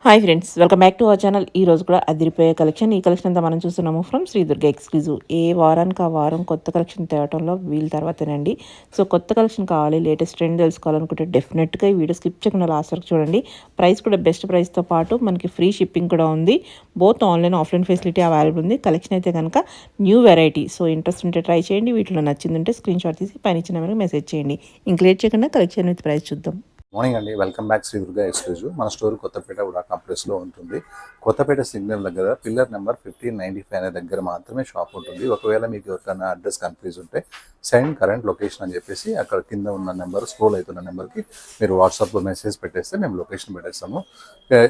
Hi friends, welcome back to our channel. ఈ రోజు కూడా అదిరిపోయే కలెక్షన్. ఈ కలెక్షన్ అంతా మనం చూస్తున్నాము ఫ్రమ్ శ్రీ దుర్గా ఎక్స్క్లూజివ్. ఏ వారానికి ఆ వారం కొత్త కలెక్షన్ తేవటంలో వీళ్ళ తర్వాతేనండి. సో కొత్త కలెక్షన్ కావాలి, లేటెస్ట్ ట్రెండ్ తెలుసుకోవాలనుకుంటే డెఫినెట్గా ఈ వీడియో స్కిప్ చేయకుండా లాస్ట్ వరకు చూడండి. ప్రైస్ కూడా బెస్ట్ ప్రైస్తో పాటు మనకి ఫ్రీ షిప్పింగ్ కూడా ఉంది. Both online offline facility available ఉంది. కలెక్షన్ అయితే కనుక న్యూ వెరైటీ. సో ఇంట్రెస్ట్ ఉంటే ట్రై చేయండి. వీటిలో నచ్చిందంటే స్క్రీన్ షాట్ తీసి పైన ఇచ్చిన నెంబర్కి మెసేజ్ చేయండి. ఇంక లేట్ చేయకుండా కలెక్షన్ విత్ ప్రైస్ చూద్దాం. మార్నింగ్ అండి, welcome back Shri Durga exclusive. మన స్టోర్ కొత్తపేట కూడా కాంప్లెక్స్లో ఉంటుంది. కొత్తపేట సిగ్నల్ దగ్గర పిల్లర్ నెంబర్ 1595 అనే దగ్గర మాత్రమే షాప్ ఉంటుంది. ఒకవేళ మీకు ఎవరికైనా అడ్రస్ కన్ఫ్యూజ్ ఉంటే సెండ్ కరెంట్ లొకేషన్ అని చెప్పేసి అక్కడ కింద ఉన్న నెంబర్, స్క్రోల్ అవుతున్న నెంబర్కి మీరు వాట్సాప్లో మెసేజ్ పెట్టేస్తే మేము లొకేషన్ పెట్టేస్తాము.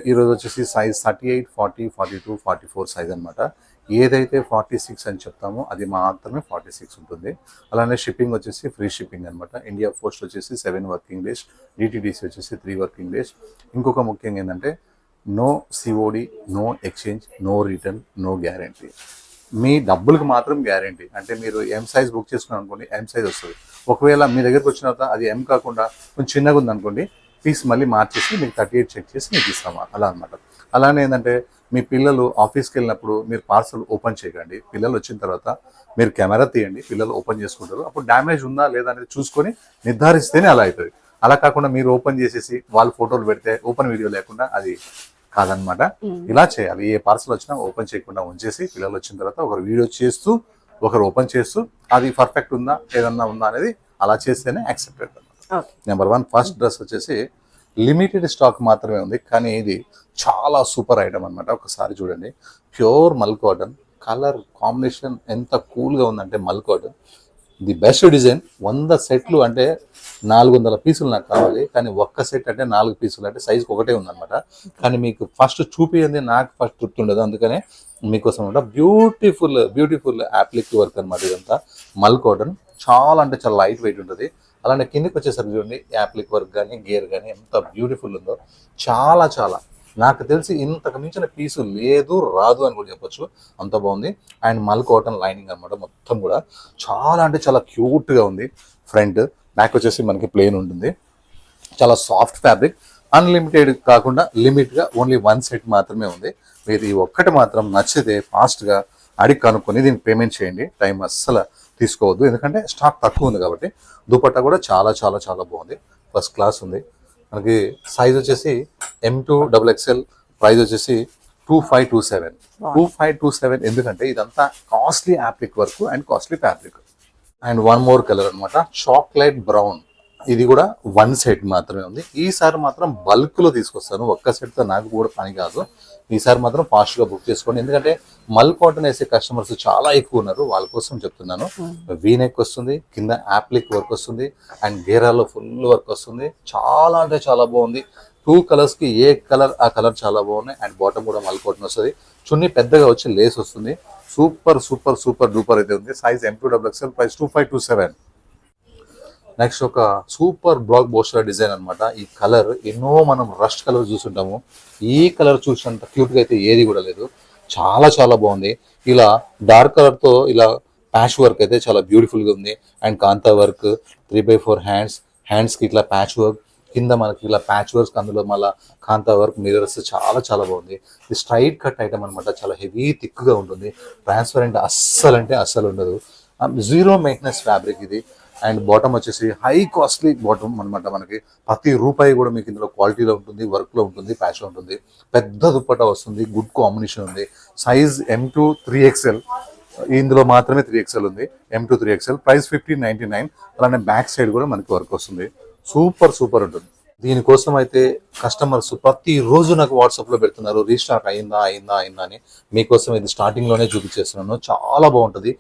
ఈరోజు వచ్చేసి సైజ్ 38, 40, 42, 44 సైజ్ అనమాట. ఏదైతే 46 అని చెప్తామో అది మాత్రమే 46 ఉంటుంది. అలానే షిప్పింగ్ వచ్చేసి ఫ్రీ షిప్పింగ్ అనమాట. ఇండియా పోస్ట్ వచ్చేసి 7 వర్కింగ్ డేస్, డిటిడిసి వచ్చేసి 3 వర్కింగ్ డేస్. ఇంకొక ముఖ్యంగా ఏంటంటే no COD, no exchange, no return, no guarantee. మీ డబ్బులకు మాత్రం గ్యారంటీ. అంటే మీరు ఎం సైజ్ బుక్ చేసుకున్నాను అనుకోండి, ఎం సైజ్ వస్తుంది. ఒకవేళ మీ దగ్గరకు వచ్చిన తర్వాత అది ఎం కాకుండా కొంచెం చిన్నగా ఉందనుకోండి, పీస్ మళ్ళీ మార్చేసి మీకు 38 చెక్ చేసి మీకు ఇస్తాము అలా అనమాట. అలానే ఏంటంటే మీ పిల్లలు ఆఫీస్కి వెళ్ళినప్పుడు మీరు పార్సల్ ఓపెన్ చేయకండి. పిల్లలు వచ్చిన తర్వాత మీరు కెమెరా తీయండి, పిల్లలు ఓపెన్ చేసుకుంటారు. అప్పుడు డ్యామేజ్ ఉందా లేదా అనేది చూసుకొని నిర్ధారిస్తేనే అలా అవుతుంది. అలా కాకుండా మీరు ఓపెన్ చేసేసి వాళ్ళు ఫోటోలు పెడితే ఓపెన్ వీడియో లేకుండా అది కాదనమాట. ఇలా చేయాలి. ఏ పార్సల్ వచ్చినా ఓపెన్ చేయకుండా ఉంచేసి పిల్లలు వచ్చిన తర్వాత ఒకరు వీడియో చేస్తూ ఒకరు ఓపెన్ చేస్తూ అది పర్ఫెక్ట్ ఉందా ఏదన్నా ఉందా అనేది అలా చేస్తేనే యాక్సెప్టెడ్ అనమాట. నెంబర్ 1 ఫస్ట్ డ్రెస్ వచ్చేసి లిమిటెడ్ స్టాక్ మాత్రమే ఉంది, కానీ ఇది చాలా సూపర్ ఐటమ్ అనమాట. ఒకసారి చూడండి, pure mul cotton. Colour combination ఎంత కూల్గా ఉందంటే మల్ కాటన్ ది బెస్ట్ డిజైన్. 100 సెట్లు అంటే 400 పీసులు నాకు కావాలి, కానీ ఒక్క సెట్ అంటే 4 పీసులు అంటే సైజుకి ఒకటే ఉందన్నమాట. కానీ మీకు ఫస్ట్ చూపించింది నాకు ఫస్ట్ గుర్తుండదు, అందుకనే మీకోసం అనమాట. బ్యూటిఫుల్ బ్యూటిఫుల్ యాప్లిక్ వర్క్ అనమాట. ఇదంతా మల్ కాటన్, చాలా అంటే చాలా లైట్ వెయిట్ ఉంటుంది. అలానే కిందకి వచ్చేసరికి చూడండి, యాప్లిక్ వర్క్ కానీ గేర్ కానీ ఎంత బ్యూటిఫుల్ ఉందో. చాలా చాలా నాకు తెలిసి ఇంతకు మించిన పీసు లేదు రాదు అని కూడా చెప్పొచ్చు, అంత బాగుంది. అండ్ మల్ కాటన్ లైనింగ్ అనమాట. మొత్తం కూడా చాలా అంటే చాలా క్యూట్గా ఉంది. ఫ్రంట్ బ్యాక్ వచ్చేసి మనకి ప్లెయిన్ ఉంటుంది. చాలా సాఫ్ట్ ఫ్యాబ్రిక్. అన్లిమిటెడ్ కాకుండా లిమిట్గా ఓన్లీ 1 సెట్ మాత్రమే ఉంది. మీరు ఈ ఒక్కటి మాత్రం నచ్చితే ఫాస్ట్గా అడిగి కనుక్కొని దీనికి పేమెంట్ చేయండి. టైం అస్సలు తీసుకోవద్దు, ఎందుకంటే స్టాక్ తక్కువ ఉంది కాబట్టి. దుపట్టా కూడా చాలా చాలా చాలా బాగుంది, ఫస్ట్ క్లాస్ ఉంది. మనకి సైజ్ వచ్చేసి M2 XXL. ప్రైస్ వచ్చేసి 2527. 2527 ఎందుకంటే ఇదంతా costly appliqué work and costly fabric. And 1 more colour అనమాట, చాక్లెట్ బ్రౌన్. ఇది కూడా 1 సెట్ మాత్రమే ఉంది. ఈసారి మాత్రం బల్క్లో తీసుకొస్తాను, ఒక్క సెట్తో నాకు కూడా పని కాదు. ఈసారి మాత్రం ఫాస్ట్గా బుక్ చేసుకోండి, ఎందుకంటే మల్ కాటన్ వేసే కస్టమర్స్ చాలా ఎక్కువ ఉన్నారు, వాళ్ళ కోసం చెప్తున్నాను. వీనెక్ వస్తుంది, కింద యాప్లిక్ వర్క్ వస్తుంది, అండ్ గేరాలో ఫుల్ వర్క్ వస్తుంది. చాలా అంటే చాలా బాగుంది. 2 కలర్స్కి ఏ కలర్ ఆ కలర్ చాలా బాగున్నాయి. అండ్ బాటమ్ కూడా మల్ కాటన్ వస్తుంది. చున్నీ పెద్దగా వచ్చి లేస్ వస్తుంది. సూపర్ సూపర్ సూపర్ డూపర్ అయితే ఉంది. Size M2 XXL. Price 2527. Next ఒక సూపర్ బ్లాక్ బోస్టర్ డిజైన్ అనమాట. ఈ కలర్ ఎన్నో మనం రస్ట్ కలర్ చూసుంటాము, ఈ కలర్ చూసినంత క్యూట్గా అయితే ఏది కూడా లేదు. చాలా చాలా బాగుంది. ఇలా డార్క్ కలర్తో ఇలా ప్యాచ్ వర్క్ అయితే చాలా బ్యూటిఫుల్గా ఉంది. అండ్ కాంతా వర్క్, 3/4 హ్యాండ్స్కి ఇట్లా ప్యాచ్ వర్క్, కింద మనకి ఇలా ప్యాచ్ వర్క్, అందులో మళ్ళీ కాంతా వర్క్, మిరర్స్, చాలా చాలా బాగుంది. ఇది స్ట్రైట్ కట్ ఐటమ్ అనమాట. చాలా హెవీ థిక్గా ఉంటుంది. ట్రాన్స్పరెంట్ అస్సలు అంటే అస్సలు ఉండదు. 0 మెయింటెనెన్స్ ఫ్యాబ్రిక్ ఇది. అండ్ బాటమ్ వచ్చేసి హై కాస్ట్లీ బాటమ్ అనమాట. మనకి ప్రతి రూపాయి కూడా మీకు ఇందులో క్వాలిటీలో ఉంటుంది, వర్క్లో ఉంటుంది, ప్యాచ్లో ఉంటుంది. పెద్ద దుప్పట్టా వస్తుంది, గుడ్ కాంబినేషన్ ఉంది. Size M2 3XL. ఇందులో మాత్రమే 3XL ఉంది, M2 3XL. ప్రైస్ 1599. అలానే బ్యాక్ సైడ్ కూడా మనకి వర్క్ వస్తుంది. సూపర్ సూపర్ ఉంటుంది. దీనికోసం అయితే కస్టమర్స్ ప్రతిరోజు నాకు వాట్సాప్లో పెడుతున్నారు, రీస్టాక్ అయిందా అయిందా అయిందా అని. మీకోసం ఇది స్టార్టింగ్లోనే చూపించేస్తున్నాను. చాలా బాగుంటుంది.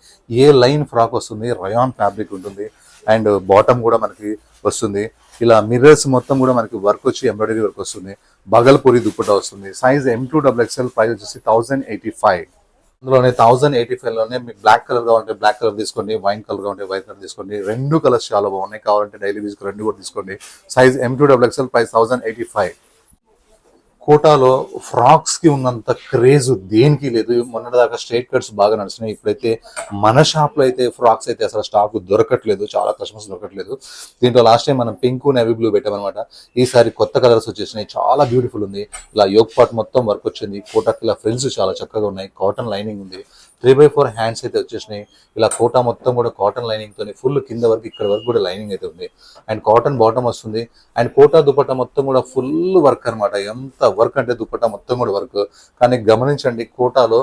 ఏ లైన్ ఫ్రాక్ వస్తుంది, రయాన్ ఫ్యాబ్రిక్ ఉంటుంది. అండ్ బాటమ్ కూడా మనకి వస్తుంది. ఇలా మిర్రర్స్ మొత్తం కూడా మనకి వర్క్ వచ్చి ఎంబ్రాయిడరీ వర్క్ వస్తుంది. బగల్పూరి దుప్పటా వస్తుంది. Size M2 XXL. ప్రైస్ వచ్చేసి 1085. అందులోనే 1085లోనే మీకు బ్లాక్ కలర్ కావాలంటే బ్లాక్ కలర్ తీసుకోండి, వైన్ కలర్ కావాలంటే వైట్ కలర్ తీసుకోండి. 2 కలర్స్ చాలా బాగున్నాయి. కావాలంటే డైలీ యూజ్ 2 కూడా తీసుకోండి. Size M2 XXL. ప్రైస్ 1085. కోటాలో ఫ్రాక్స్ కి ఉన్నంత క్రేజ్ దేనికి లేదు. మొన్నటిదాకా స్ట్రైట్ కట్స్ బాగా నడుస్తున్నాయి. ఇప్పుడైతే మన షాప్ లో అయితే ఫ్రాక్స్ అయితే అసలు స్టాక్ దొరకట్లేదు, చాలా కస్టమర్స్ దొరకట్లేదు. దీంట్లో లాస్ట్ టైం మనం పింక్ నేవీ బ్లూ పెట్టామన్నమాట. ఈసారి కొత్త కలర్స్ వచ్చేసినాయి, చాలా బ్యూటిఫుల్ ఉంది. ఇలా యోక్ పార్ట్ మొత్తం వర్క్ వచ్చింది. కోటాకి ఇలా ఫ్రిల్స్ చాలా చక్కగా ఉన్నాయి. కాటన్ లైనింగ్ ఉంది. 3/4 హ్యాండ్స్ అయితే వచ్చేసినాయి. ఇలా కోటా మొత్తం కూడా కాటన్ లైనింగ్ తోని ఫుల్ కింద వరకు ఇక్కడ వరకు కూడా లైనింగ్ అయితే ఉంది. అండ్ కాటన్ బాటమ్ వస్తుంది. అండ్ కోటా దుపట్టా మొత్తం కూడా ఫుల్ వర్క్ అనమాట. ఎంత వర్క్ అంటే దుపట్టా మొత్తం కూడా వర్క్. కానీ గమనించండి, కోటాలో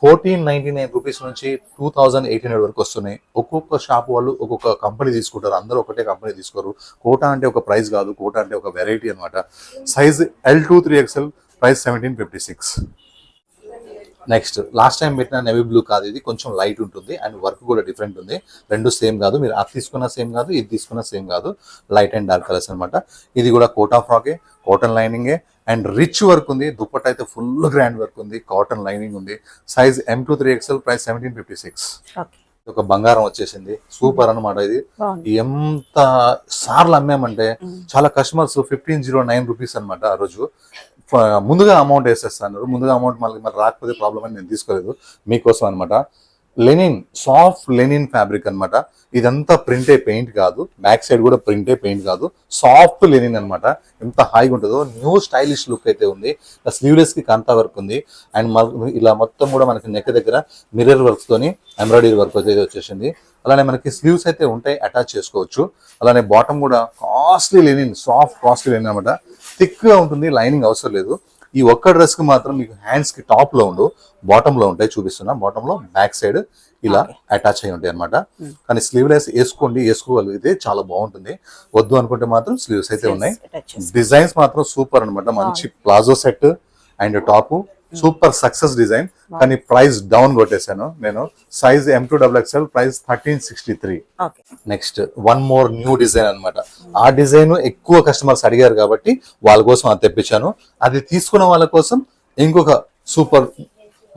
1499 రూపీస్ నుంచి 2800 వరకు వస్తున్నాయి. ఒక్కొక్క షాప్ వాళ్ళు ఒక్కొక్క కంపెనీ తీసుకుంటారు, అందరూ ఒకటే కంపెనీ తీసుకోరు. కోటా అంటే ఒక ప్రైస్ కాదు, కోటా అంటే ఒక వెరైటీ అనమాట. Size L2 3XL, price 1756. Next last time పెట్టిన నెవీ బ్లూ కాదు, ఇది కొంచెం లైట్ ఉంటుంది అండ్ వర్క్ కూడా డిఫరెంట్ ఉంది. రెండు సేమ్ కాదు, మీరు అది తీసుకున్న సేమ్ కాదు, ఇది తీసుకున్న సేమ్ కాదు. లైట్ అండ్ డార్క్ కలర్స్ అనమాట. ఇది కూడా కోటా ఫ్రాకే, కాటన్ లైనింగే అండ్ రిచ్ వర్క్ ఉంది. దుప్పట్ట అయితే ఫుల్ గ్రాండ్ వర్క్ ఉంది, కాటన్ లైనింగ్ ఉంది. Size M2 3XL, price 1756. ఒక బంగారం వచ్చేసింది, సూపర్ అనమాట. ఇది ఎంత సార్లు అమ్మామంటే చాలా కస్టమర్స్ 1509 రూపీస్ అనమాట. ఆ రోజు ముందుగా అమౌంట్ వేసేస్తాను, ముందుగా అమౌంట్ మళ్ళీ రాకపోతే ప్రాబ్లం అని నేను తీసుకోలేదు, మీకోసం అనమాట. లెనిన్, సాఫ్ట్ లెనిన్ ఫ్యాబ్రిక్ అనమాట. ఇదంతా ప్రింటే, పెయింట్ కాదు. బ్యాక్ సైడ్ కూడా ప్రింటే, పెయింట్ కాదు. సాఫ్ట్ లెనిన్ అనమాట. ఎంత హాయిగా ఉంటుందో, న్యూ స్టైలిష్ లుక్ అయితే ఉంది. స్లీవ్లెస్ కి కంతా వర్క్ ఉంది అండ్ ఇలా మొత్తం కూడా మనకి నెక్ దగ్గర మిర్రర్ వర్క్స్ తోని ఎంబ్రాయిడరీ వర్క్ అయితే వచ్చేసింది. అలానే మనకి స్లీవ్స్ అయితే ఉంటాయి, అటాచ్ చేసుకోవచ్చు. అలానే బాటమ్ కూడా costly linen, soft costly linen అనమాట. థిక్ గా ఉంటుంది, లైనింగ్ అవసరం లేదు. ఈ ఒక్క డ్రెస్ కి మాత్రం మీకు హ్యాండ్స్ కి టాప్ లో ఉండు, బాటమ్ లో ఉంటాయి. చూపిస్తున్నా, బాటమ్ లో బ్యాక్ సైడ్ ఇలా అటాచ్ అయి ఉంటాయి అనమాట. కానీ స్లీవ్లెస్ వేసుకోగలిగితే చాలా బాగుంటుంది. వద్దు అనుకుంటే మాత్రం స్లీవ్స్ అయితే ఉన్నాయి. డిజైన్స్ మాత్రం సూపర్ అనమాట. మంచి palazzo set and top, super success design. కానీ ప్రైస్ డౌన్ కొట్టేశాను నేను. Size M2 XXL, price 1363. Next one more new design అనమాట. ఆ డిజైన్ ఎక్కువ కస్టమర్స్ అడిగారు కాబట్టి వాళ్ళ కోసం అది తెప్పించాను. అది తీసుకున్న వాళ్ళ కోసం ఇంకొక సూపర్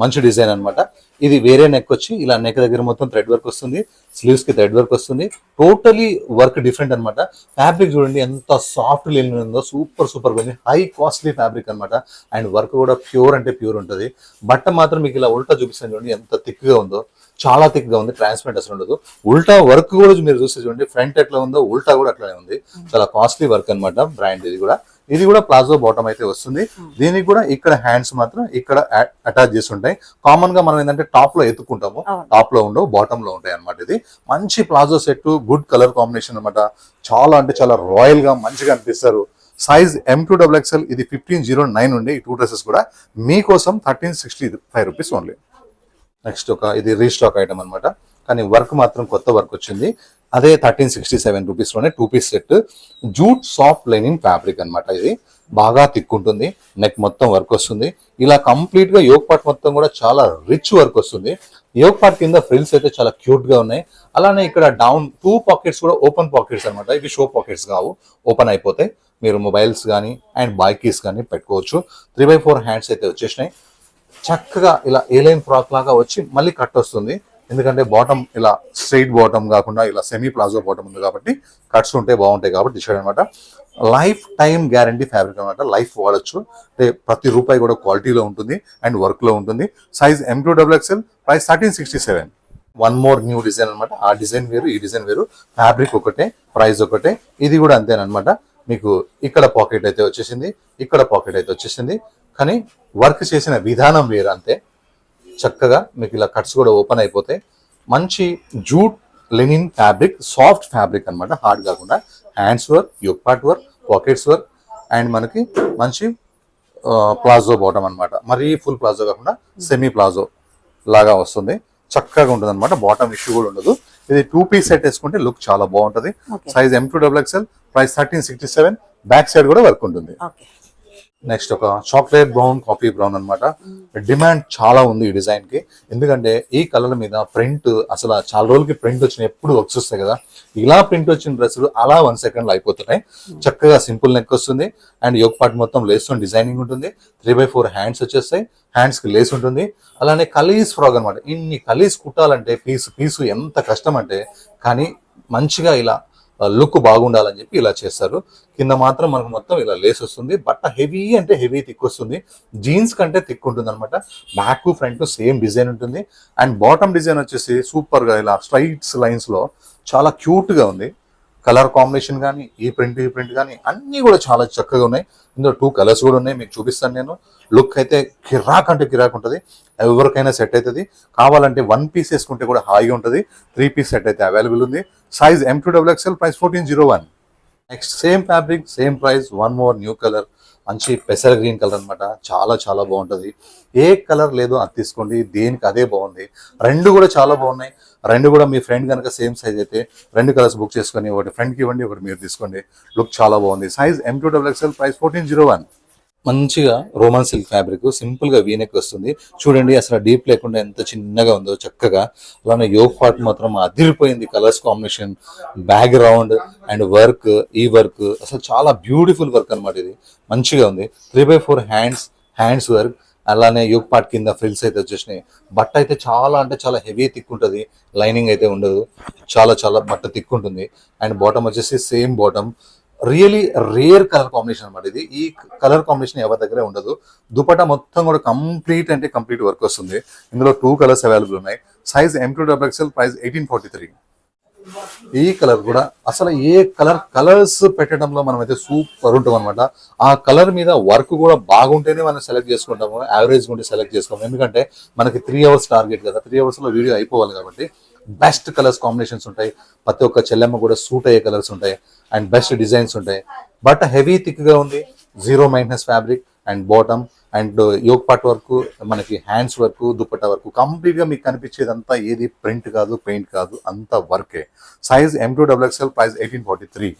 మంచి డిజైన్ అనమాట. ఇది వేరే నెక్ వచ్చి ఇలా నెక్ దగ్గర మొత్తం థ్రెడ్ వర్క్ వస్తుంది, స్లీవ్స్ కి థ్రెడ్ వర్క్ వస్తుంది. టోటలీ వర్క్ డిఫరెంట్ అనమాట. ఫ్యాబ్రిక్ చూడండి ఎంత సాఫ్ట్ లెనిన్ ఉందో, సూపర్ సూపర్ ఉంది. హై కాస్ట్లీ ఫ్యాబ్రిక్ అనమాట. అండ్ వర్క్ కూడా ప్యూర్ అంటే ప్యూర్ ఉంటుంది. బట్ట మాత్రం మీకు ఇలా ఉల్టా చూపిస్తాను చూడండి, ఎంత థిక్ గా ఉందో, చాలా థిక్ గా ఉంది. ట్రాన్స్పరెంట్ అసలు ఉండదు. ఉల్టా వర్క్ కూడా మీరు చూస్తే చూడండి, ఫ్రంట్ ఎట్లా ఉందో ఉల్టా కూడా అట్లానే ఉంది. చాలా కాస్ట్లీ వర్క్ అనమాట. బ్రాండ్ ఇది కూడా ప్లాజో బాటమ్ అయితే వస్తుంది. దీనికి కూడా ఇక్కడ హ్యాండ్స్ మాత్రం ఇక్కడ అటాచ్ చేసి ఉంటాయి. కామన్ గా మనం ఏంటంటే టాప్ లో ఎత్తుకుంటాము, టాప్ లో ఉండవు, బాటమ్ లో ఉంటాయి అనమాట. ఇది మంచి palazzo set, good colour combination అనమాట. చాలా అంటే చాలా రాయల్ గా మంచిగా అనిపిస్తారు. సైజ్ M2 XXL, ఇది 1509 ఉండే. ఈ టూ డ్రెస్సెస్ కూడా మీకోసం 1365 రూపీస్ ఓన్లీ. నెక్స్ట్ ఇది రీస్టాక్ ఐటమ్ అనమాట. కానీ వర్క్ మాత్రం కొత్త వర్క్ వచ్చింది. అదే 1367 రూపీస్ లోనే 2 piece set. Jute soft lining fabric అనమాట. ఇది బాగా తిక్కుంటుంది, నెక్ మొత్తం వర్క్ వస్తుంది. ఇలా కంప్లీట్ గా యోక్ పార్ట్ మొత్తం కూడా చాలా రిచ్ వర్క్ వస్తుంది. యోక్ పార్ట్ కింద ఫ్రిల్స్ అయితే చాలా క్యూట్ గా ఉన్నాయి. అలానే ఇక్కడ డౌన్ 2 పాకెట్స్ కూడా ఓపెన్ పాకెట్స్ అనమాట. ఇవి షో పాకెట్స్ కావు, ఓపెన్ అయిపోతాయి. మీరు మొబైల్స్ కానీ అండ్ బైకీస్ కానీ పెట్టుకోవచ్చు. 3/4 హ్యాండ్స్ అయితే వచ్చేసినాయి. చక్కగా ఇలా ఏలైన్ ఫ్రాక్ లాగా వచ్చి మళ్ళీ కట్ వస్తుంది. ఎందుకంటే బాటమ్ ఇలా స్ట్రైట్ బాటమ్ కాకుండా ఇలా సెమీ ప్లాజో బాటమ్ ఉంది కాబట్టి కట్స్ ఉంటే బాగుంటాయి కాబట్టి డిసైడ్ అనమాట. లైఫ్ టైం గ్యారంటీ ఫ్యాబ్రిక్ అనమాట. లైఫ్ వాడచ్చు, అంటే ప్రతి రూపాయి కూడా క్వాలిటీలో ఉంటుంది అండ్ వర్క్ లో ఉంటుంది. Size M2 XXL, price 1367. One more new design అనమాట. ఆ డిజైన్ వేరు, ఈ డిజైన్ వేరు. ఫ్యాబ్రిక్ ఒకటే, ప్రైస్ ఒకటే. ఇది కూడా అంతేనమాట. మీకు ఇక్కడ పాకెట్ అయితే వచ్చేసింది, ఇక్కడ పాకెట్ అయితే వచ్చేసింది. కానీ వర్క్ చేసిన విధానం వేరు అంతే. చక్కగా మీకు ఇలా కట్స్ కూడా ఓపెన్ అయిపోతాయి. మంచి jute linen fabric, soft fabric అనమాట. హార్డ్ కాకుండా hands work, yoke part work, pockets work and మనకి మంచి ప్లాజో బాటమ్ అనమాట. మరీ ఫుల్ ప్లాజో కాకుండా సెమీ ప్లాజో లాగా వస్తుంది. చక్కగా ఉంటుంది అనమాట. బాటమ్ ఇష్యూ కూడా ఉండదు. ఇది 2 పీస్ సెట్ వేసుకుంటే లుక్ చాలా బాగుంటుంది. Size M2 XXL, price 1367. Back side కూడా వర్క్ ఉంటుంది. నెక్స్ట్ ఒక చాక్లెట్ బ్రౌన్, కాఫీ బ్రౌన్ అనమాట. డిమాండ్ చాలా ఉంది ఈ డిజైన్ కి. ఎందుకంటే ఈ కలర్ మీద ప్రింట్ అసలు చాలా రోజులకి ప్రింట్ వచ్చిన ఎప్పుడు వర్క్స్ వస్తాయి కదా. ఇలా ప్రింట్ వచ్చిన డ్రెస్సులు అలా 1 సెకండ్ లో అయిపోతున్నాయి. చక్కగా సింపుల్ నెక్ వస్తుంది అండ్ యోక్ పార్ట్ మొత్తం లేస్ తో డిజైనింగ్ ఉంటుంది. 3/4 హ్యాండ్స్ వచ్చేస్తాయి. హ్యాండ్స్ కి లేస్ ఉంటుంది. అలానే కలీస్ ఫ్రాక్ అనమాట. ఇన్ని కలీస్ కుట్టాలంటే పీసు ఎంత కష్టం అంటే, కానీ మంచిగా ఇలా లుక్ బాగుండాలని చెప్పి ఇలా చేస్తారు. కింద మాత్రం మనకు మొత్తం ఇలా లేస్ వస్తుంది. బట్ట హెవీ అంటే హెవీ థిక్ వస్తుంది, జీన్స్ కంటే థిక్ ఉంటుంది అనమాట. బ్యాక్ ఫ్రంట్ సేమ్ డిజైన్ ఉంటుంది. అండ్ బాటమ్ డిజైన్ వచ్చేసి సూపర్ గా ఇలా స్ట్రైట్స్ లైన్స్ లో చాలా క్యూట్ గా ఉంది. కలర్ కాంబినేషన్ కానీ ఈ ప్రింట్ కానీ అన్నీ కూడా చాలా చక్కగా ఉన్నాయి. ఇందులో 2 కలర్స్ కూడా ఉన్నాయి, మీకు చూపిస్తాను నేను. లుక్ అయితే కిరాక్ అంటే కిరాక్ ఉంటుంది, ఎవరికైనా సెట్ అవుతుంది. కావాలంటే 1 పీస్ వేసుకుంటే కూడా హాయిగా ఉంటుంది. 3 పీస్ సెట్ అయితే అవైలబుల్ ఉంది. Size M2XXL, price 1401. Next same fabric same price, 1 more new colour, మంచి పెసర గ్రీన్ కలర్ అనమాట. చాలా చాలా బాగుంటుంది. ఏ కలర్ లేదో అది తీసుకోండి, దేనికి అదే బాగుంది. రెండు కూడా చాలా బాగున్నాయి. రెండు కూడా మీ ఫ్రెండ్ కనుక సేమ్ సైజ్ అయితే 2 కలర్స్ బుక్ చేసుకొని ఒకటి ఫ్రెండ్కి ఇవ్వండి, ఒకటి మీరు తీసుకోండి. లుక్ చాలా బాగుంది. Size M2XXL, price 1401. మంచిగా రోమన్ సిల్క్ ఫ్యాబ్రిక్, సింపుల్ గా వీనెక్ వస్తుంది. చూడండి అసలు డీప్ లేకుండా ఎంత చిన్నగా ఉందో చక్కగా. అలానే యోగ్ పార్ట్ మాత్రం అదిరిపోయింది. Colours combination, back ground and work, ఈ వర్క్ అసలు చాలా బ్యూటిఫుల్ వర్క్ అనమాట. ఇది మంచిగా ఉంది. 3/4 హ్యాండ్స్ వర్క్. అలానే యోగ్ పార్ట్ కింద ఫ్రిల్స్ అయితే వచ్చేసినాయి. బట్ట అయితే చాలా అంటే చాలా హెవీ థిక్ ఉంటుంది, లైనింగ్ అయితే ఉండదు. చాలా చాలా బట్ట థిక్ ఉంటుంది. అండ్ బాటమ్ వచ్చేసి same bottom. Really rare colour combination అనమాట ఇది. ఈ కలర్ కాంబినేషన్ ఎవరి దగ్గర ఉండదు. దుపట్టా మొత్తం కూడా కంప్లీట్ అంటే కంప్లీట్ వర్క్ వస్తుంది. ఇందులో 2 కలర్స్ అవైలబుల్ ఉన్నాయి. Size M2XXL, price 1843. ఈ కలర్ కూడా అసలు ఏ కలర్స్ పెట్టడంలో మనం అయితే సూపర్ ఉంటాం అనమాట. ఆ కలర్ మీద వర్క్ కూడా బాగుంటేనే మనం సెలెక్ట్ చేసుకుంటాము, యావరేజ్ ఉంటే సెలెక్ట్ చేసుకోము. ఎందుకంటే మనకి 3 అవర్స్ టార్గెట్ కదా, 3 అవర్స్ లో వీడియో అయిపోవాలి కాబట్టి బెస్ట్ కలర్స్ కాంబినేషన్స్ ఉంటాయి. ప్రతి ఒక్క చెల్లెమ్మ కూడా సూట్ అయ్యే కలర్స్ ఉంటాయి అండ్ బెస్ట్ డిజైన్స్ ఉంటాయి. బట్ హెవీ థిక్ గా ఉంది, 0 maintenance fabric and bottom and yoke part work, మనకి hands work, dupatta work. Complete గా మీకు కనిపించేదంతా ఏది ప్రింట్ కాదు, పెయింట్ కాదు, అంతా వర్కే. Size M2XXL, price 1843.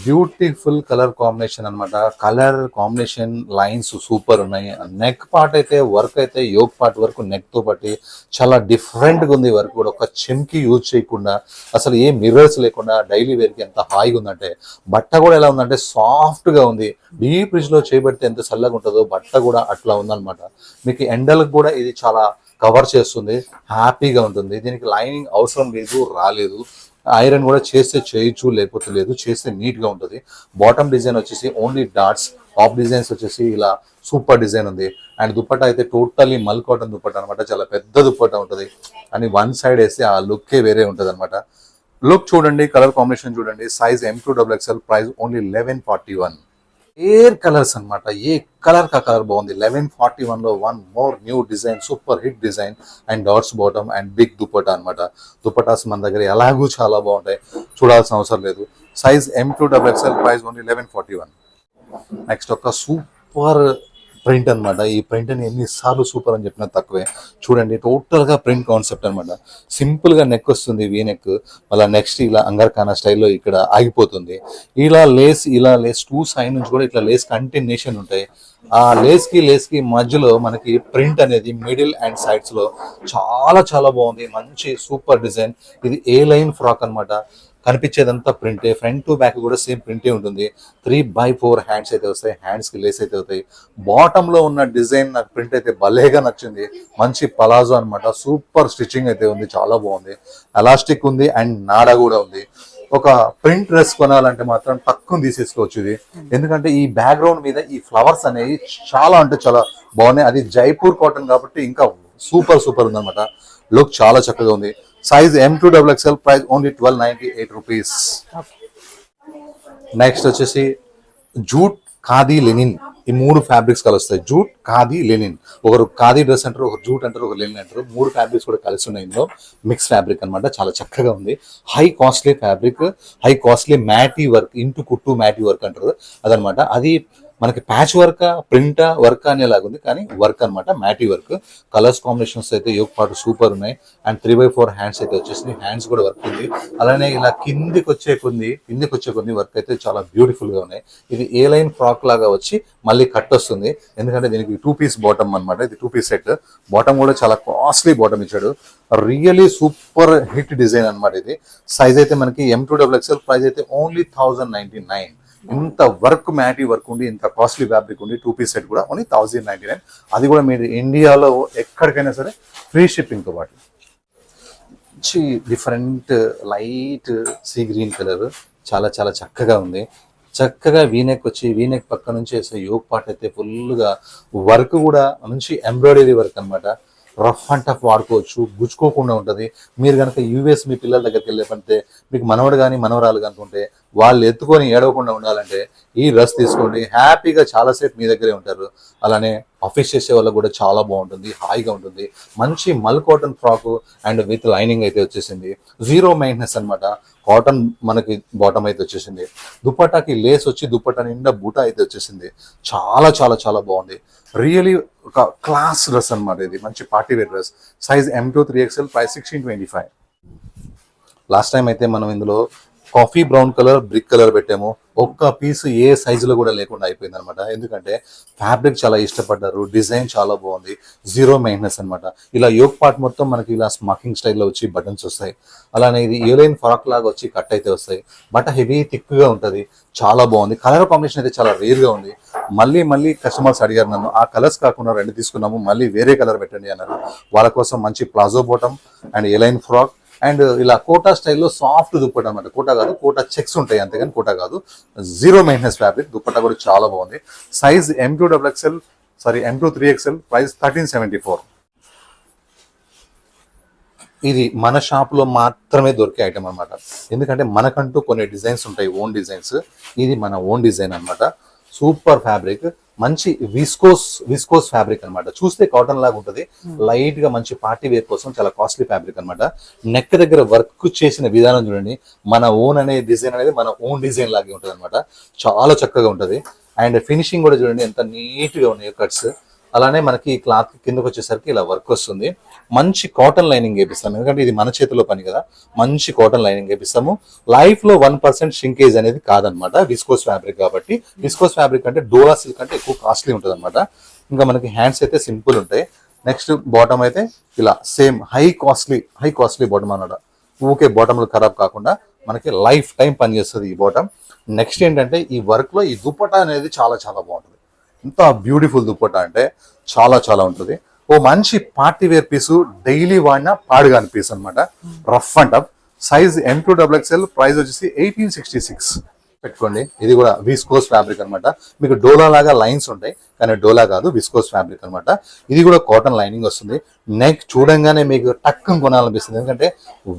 Beautiful colour combination అనమాట. కలర్ కాంబినేషన్ లైన్స్ సూపర్ ఉన్నాయి. నెక్ పార్ట్ అయితే వర్క్ అయితే యోగ్ పార్ట్ వర్క్ నెక్ తో పట్టి చాలా డిఫరెంట్ గా ఉంది. వర్క్ కూడా ఒక చెమ్కి యూజ్ చేయకుండా, అసలు ఏ మిర్రర్స్ లేకుండా డైలీ వేర్ కి ఎంత హాయిగా ఉందంటే, బట్ట కూడా ఎలా ఉందంటే సాఫ్ట్ గా ఉంది. డీప్ ఫ్రిడ్జ్ లో చేయబడితే ఎంత చల్లగా ఉంటుందో బట్ట కూడా అట్లా ఉందన్నమాట. మీకు ఎండలకు కూడా ఇది చాలా కవర్ చేస్తుంది, హ్యాపీగా ఉంటుంది. దీనికి లైనింగ్ అవసరం లేదు, రాలేదు. ఐరన్ కూడా చేస్తే చేయొచ్చు, లేకపోతే లేదు, చేస్తే నీట్ గా ఉంటుంది. బాటమ్ డిజైన్ వచ్చేసి ఓన్లీ డాట్స్, టాప్ డిజైన్స్ వచ్చేసి ఇలా సూపర్ డిజైన్ ఉంది. అండ్ దుపట్టా అయితే టోటల్లీ మల్ కాటన్ దుపట్టా అనమాట. చాలా పెద్ద దుపట్టా ఉంటుంది అని 1 సైడ్ వేస్తే ఆ లుక్కే వేరే ఉంటుంది అనమాట. లుక్ చూడండి, కలర్ కాంబినేషన్ చూడండి. Size M2XXL, price only 1141. Air colours అనమాట. ఏ కలర్ కా కలర్ బాగుంది. 1141 లో 1 more new design, super hit design and dots bottom and big dupatta అనమాట. దుపట్టాస్ మన దగ్గర ఎలాగూ చాలా బాగుంటాయి, చూడాల్సిన అవసరం లేదు. Size M2XXL, price only 1141. Next ఒక సూపర్ ప్రింట్ అనమాట. ఈ ప్రింట్ ని ఎన్నిసార్లు సూపర్ అని చెప్పినా తక్కువే. చూడండి టోటల్ గా ప్రింట్ కాన్సెప్ట్ అనమాట. సింపుల్ గా నెక్ వస్తుంది, వీ నెక్. మళ్ళీ నెక్స్ట్ ఇలా అంగర్ఖానా స్టైల్లో ఇక్కడ ఆగిపోతుంది. ఇలా లేస్ 2 సైడ్ నుంచి కూడా ఇట్లా లేస్ కంటిన్యూషన్ ఉంటాయి. ఆ లేస్ కి మధ్యలో మనకి ప్రింట్ అనేది మిడిల్ అండ్ సైడ్స్ లో చాలా చాలా బాగుంది. మంచి సూపర్ డిజైన్. ఇది ఏ లైన్ ఫ్రాక్ అనమాట. కనిపించేదంతా ప్రింటే, ఫ్రంట్ టు బ్యాక్ కూడా సేమ్ ప్రింటే ఉంటుంది. 3/4 హ్యాండ్స్ అయితే వస్తాయి, హ్యాండ్స్ కి లేస్ అయితే అవుతాయి. బాటమ్ లో ఉన్న డిజైన్ నాకు ప్రింట్ అయితే భలేగా నచ్చింది. మంచి పలాజో అనమాట. సూపర్ స్టిచ్చింగ్ అయితే ఉంది, చాలా బాగుంది. ఎలాస్టిక్ ఉంది అండ్ నాడా కూడా ఉంది. ఒక ప్రింట్ డ్రెస్ కొనాలంటే మాత్రం తక్కువ తీసేసుకోవచ్చు ఇది. ఎందుకంటే ఈ బ్యాక్గ్రౌండ్ మీద ఈ ఫ్లవర్స్ అనేవి చాలా అంటే చాలా బాగున్నాయి. అది జైపూర్ కాటన్ కాబట్టి ఇంకా సూపర్ ఉందన్నమాట. లుక్ చాలా చక్కగా ఉంది. Size M2XXL, price only 1298 rupees. Next వచ్చేసి జూట్, ఖాదీ, లెనిన్, ఈ 3 ఫ్యాబ్రిక్స్ కలుస్తాయి. Jute, khadi, linen. ఒకరు ఖాదీ డ్రెస్ అంటారు, ఒకరు జూట్ అంటారు, ఒకరు లెనిన్ అంటారు. 3 ఫ్యాబ్రిక్స్ కూడా కలిసి ఉన్నాయి. ఇందులో మిక్స్ ఫ్యాబ్రిక్ అనమాట. చాలా చక్కగా ఉంది. High costly fabric, high costly matty work, ఇంటూ కుట్టు మ్యాటీ వర్క్ అంటారు అదనమాట. అది మనకి ప్యాచ్ వర్క్, ప్రింట్ వర్క్ అనేలాగుంది, కానీ వర్క్ అనమాట, మ్యాటీ వర్క్. కలర్స్ కాంబినేషన్స్ అయితే యోగ్ పాటు సూపర్ ఉన్నాయి. అండ్ 3/4 హ్యాండ్స్ అయితే వచ్చేసింది. హ్యాండ్స్ కూడా వర్క్ ఉంది. అలానే ఇలా కిందికి వచ్చే కొన్ని వర్క్ అయితే చాలా బ్యూటిఫుల్ గా ఉన్నాయి. ఇది ఏ లైన్ ఫ్రాక్ లాగా వచ్చి మళ్ళీ కట్ వస్తుంది. ఎందుకంటే దీనికి 2 పీస్ బాటమ్ అనమాట. ఇది 2 పీస్ సెట్. బాటమ్ కూడా చాలా కాస్ట్లీ బాటమ్ ఇచ్చాడు. రియలీ సూపర్ హిట్ డిజైన్ అనమాట ఇది. సైజ్ అయితే మనకి M2XXL, ప్రైస్ అయితే ఓన్లీ 1099. ఇంత వర్క్, మ్యాటీ వర్క్ ఉండి, ఇంత కాస్ట్లీ ఫ్యాబ్రిక్ ఉండి 2 పీస్ సెట్ కూడా ఓన్లీ 1099. అది కూడా మీరు ఇండియాలో ఎక్కడికైనా సరే ఫ్రీ షిప్పింగ్తో పాటు. మంచి different light sea green colour, చాలా చాలా చక్కగా ఉంది. చక్కగా వీనెక్ వచ్చి వీనెక్ పక్క నుంచి వేసే యోగ్ పార్ట్ అయితే ఫుల్గా వర్క్ కూడా మంచి ఎంబ్రాయిడరీ వర్క్ అన్నమాట. రఫ్ అండ్ టఫ్ వాడుకోవచ్చు, గుచ్చుకోకుండా ఉంటుంది. మీరు కనుక యూఎస్ మీ పిల్లల దగ్గరికి వెళ్ళే మీకు మనవడు కానీ మనవరాలు కనుకుంటే వాళ్ళు ఎత్తుకొని ఏడవకుండా ఉండాలంటే ఈ డ్రెస్ తీసుకోండి, హ్యాపీగా చాలాసేపు మీ దగ్గరే ఉంటారు. అలానే ఆఫీస్ చేసే వాళ్ళకి కూడా చాలా బాగుంటుంది, హాయిగా ఉంటుంది. మంచి మల్ cotton frock and with lining అయితే వచ్చేసింది. జీరో మెయింటెనెన్స్ అనమాట. కాటన్ మనకి బాటమ్ అయితే వచ్చేసింది. దుపట్టాకి లేస్ వచ్చి దుపట్టా నిండా బూటా అయితే వచ్చేసింది. చాలా చాలా చాలా బాగుంది. రియలీ ఒక క్లాస్ డ్రెస్ అనమాట. ఇది మంచి party wear dress. Size M2 3XL, price 1625. Last time అయితే మనం ఇందులో coffee brown colour, brick colour పెట్టాము. ఒక్క పీస్ ఏ సైజులో కూడా లేకుండా అయిపోయింది అనమాట. ఎందుకంటే ఫ్యాబ్రిక్ చాలా ఇష్టపడ్డారు, డిజైన్ చాలా బాగుంది, జీరో మెయింటెనెన్స్ అనమాట. ఇలా యోక్ పార్ట్ మొత్తం మనకి ఇలా స్మాకింగ్ స్టైల్లో వచ్చి బటన్స్ వస్తాయి. అలానే ఇది ఏలైన్ ఫ్రాక్ లాగా వచ్చి కట్ అయితే వస్తాయి. బట్ హెవీ థిక్గా ఉంటుంది, చాలా బాగుంది. కలర్ కాంబినేషన్ అయితే చాలా రేర్గా ఉంది. మళ్ళీ కస్టమర్స్ అడిగారు నన్ను, ఆ కలర్స్ కాకుండా రెండు తీసుకున్నాము, మళ్ళీ వేరే కలర్ పెట్టండి అన్నారు. వాళ్ళ కోసం మంచి palazzo bottom and A-line frock and ఇలా కోటా స్టైల్లో సాఫ్ట్ దుప్పట అనమాట. కోటా కాదు, కోటా చెక్స్ ఉంటాయి అంతేగాని కోటా కాదు. Zero maintenance fabric. దుప్పట కూడా చాలా బాగుంది. Size M2 3XL, price 1374. ఇది మన షాప్లో మాత్రమే దొరికే ఐటమ్ అనమాట. ఎందుకంటే మనకంటూ కొన్ని డిజైన్స్ ఉంటాయి, ఓన్ డిజైన్స్. ఇది మన ఓన్ డిజైన్ అనమాట. సూపర్ ఫ్యాబ్రిక్, మంచి విస్కోస్ ఫ్యాబ్రిక్ అనమాట. చూస్తే కాటన్ లాగా ఉంటుంది, లైట్ గా మంచి పార్టీ వేర్ కోసం చాలా కాస్ట్లీ ఫ్యాబ్రిక్ అనమాట. నెక్ దగ్గర వర్క్ చేసిన విధానం చూడండి, మన ఓన్ అనే డిజైన్ అనేది మన ఓన్ డిజైన్ లాగే ఉంటుంది అనమాట. చాలా చక్కగా ఉంటుంది. అండ్ ఫినిషింగ్ కూడా చూడండి ఎంత నీట్ గా ఉన్నాయి కట్స్. అలానే మనకి క్లాత్ కిందకి వచ్చేసరికి ఇలా వర్క్ వస్తుంది. మంచి కాటన్ లైనింగ్ వేపిస్తాము, ఎందుకంటే ఇది మన చేతిలో పని కదా. మంచి కాటన్ లైనింగ్ వేపిస్తాము. లైఫ్ లో 1% షింకేజ్ అనేది కాదనమాట, విస్కోస్ ఫ్యాబ్రిక్ కాబట్టి. విస్కోస్ ఫ్యాబ్రిక్ అంటే డోలా సిల్క్ అంటే ఎక్కువ కాస్ట్లీ ఉంటుంది అనమాట. ఇంకా మనకి హ్యాండ్స్ అయితే సింపుల్ ఉంటాయి. నెక్స్ట్ బాటమ్ అయితే ఇలా సేమ్ హై కాస్ట్లీ బాటమ్ అన్నమాట. ఊకే బాటంలో ఖరాబ్ కాకుండా మనకి లైఫ్ టైం పనిచేస్తుంది ఈ బాటమ్. నెక్స్ట్ ఏంటంటే ఈ వర్క్ లో ఈ దుపట్టా అనేది చాలా చాలా బాగుంటుంది. ఎంత బ్యూటిఫుల్ దుపట్టా అంటే చాలా చాలా ఉంటుంది. ఓ మంచి పార్టీ వేర్ పీసు, డైలీ వాడిన పాడుగాని పీస్ అనమాట. Rough and tough. Size M2 XXL, price వచ్చేసి 1866. పెట్టుకోండి. ఇది కూడా విస్కోస్ ఫ్యాబ్రిక్ అనమాట. మీకు డోలా లాగా లైన్స్ ఉంటాయి, కానీ డోలా కాదు, విస్కోస్ ఫ్యాబ్రిక్ అనమాట. ఇది కూడా కాటన్ లైనింగ్ వస్తుంది. నెక్ చూడంగానే మీకు టక్కం కొనాలనిపిస్తుంది, ఎందుకంటే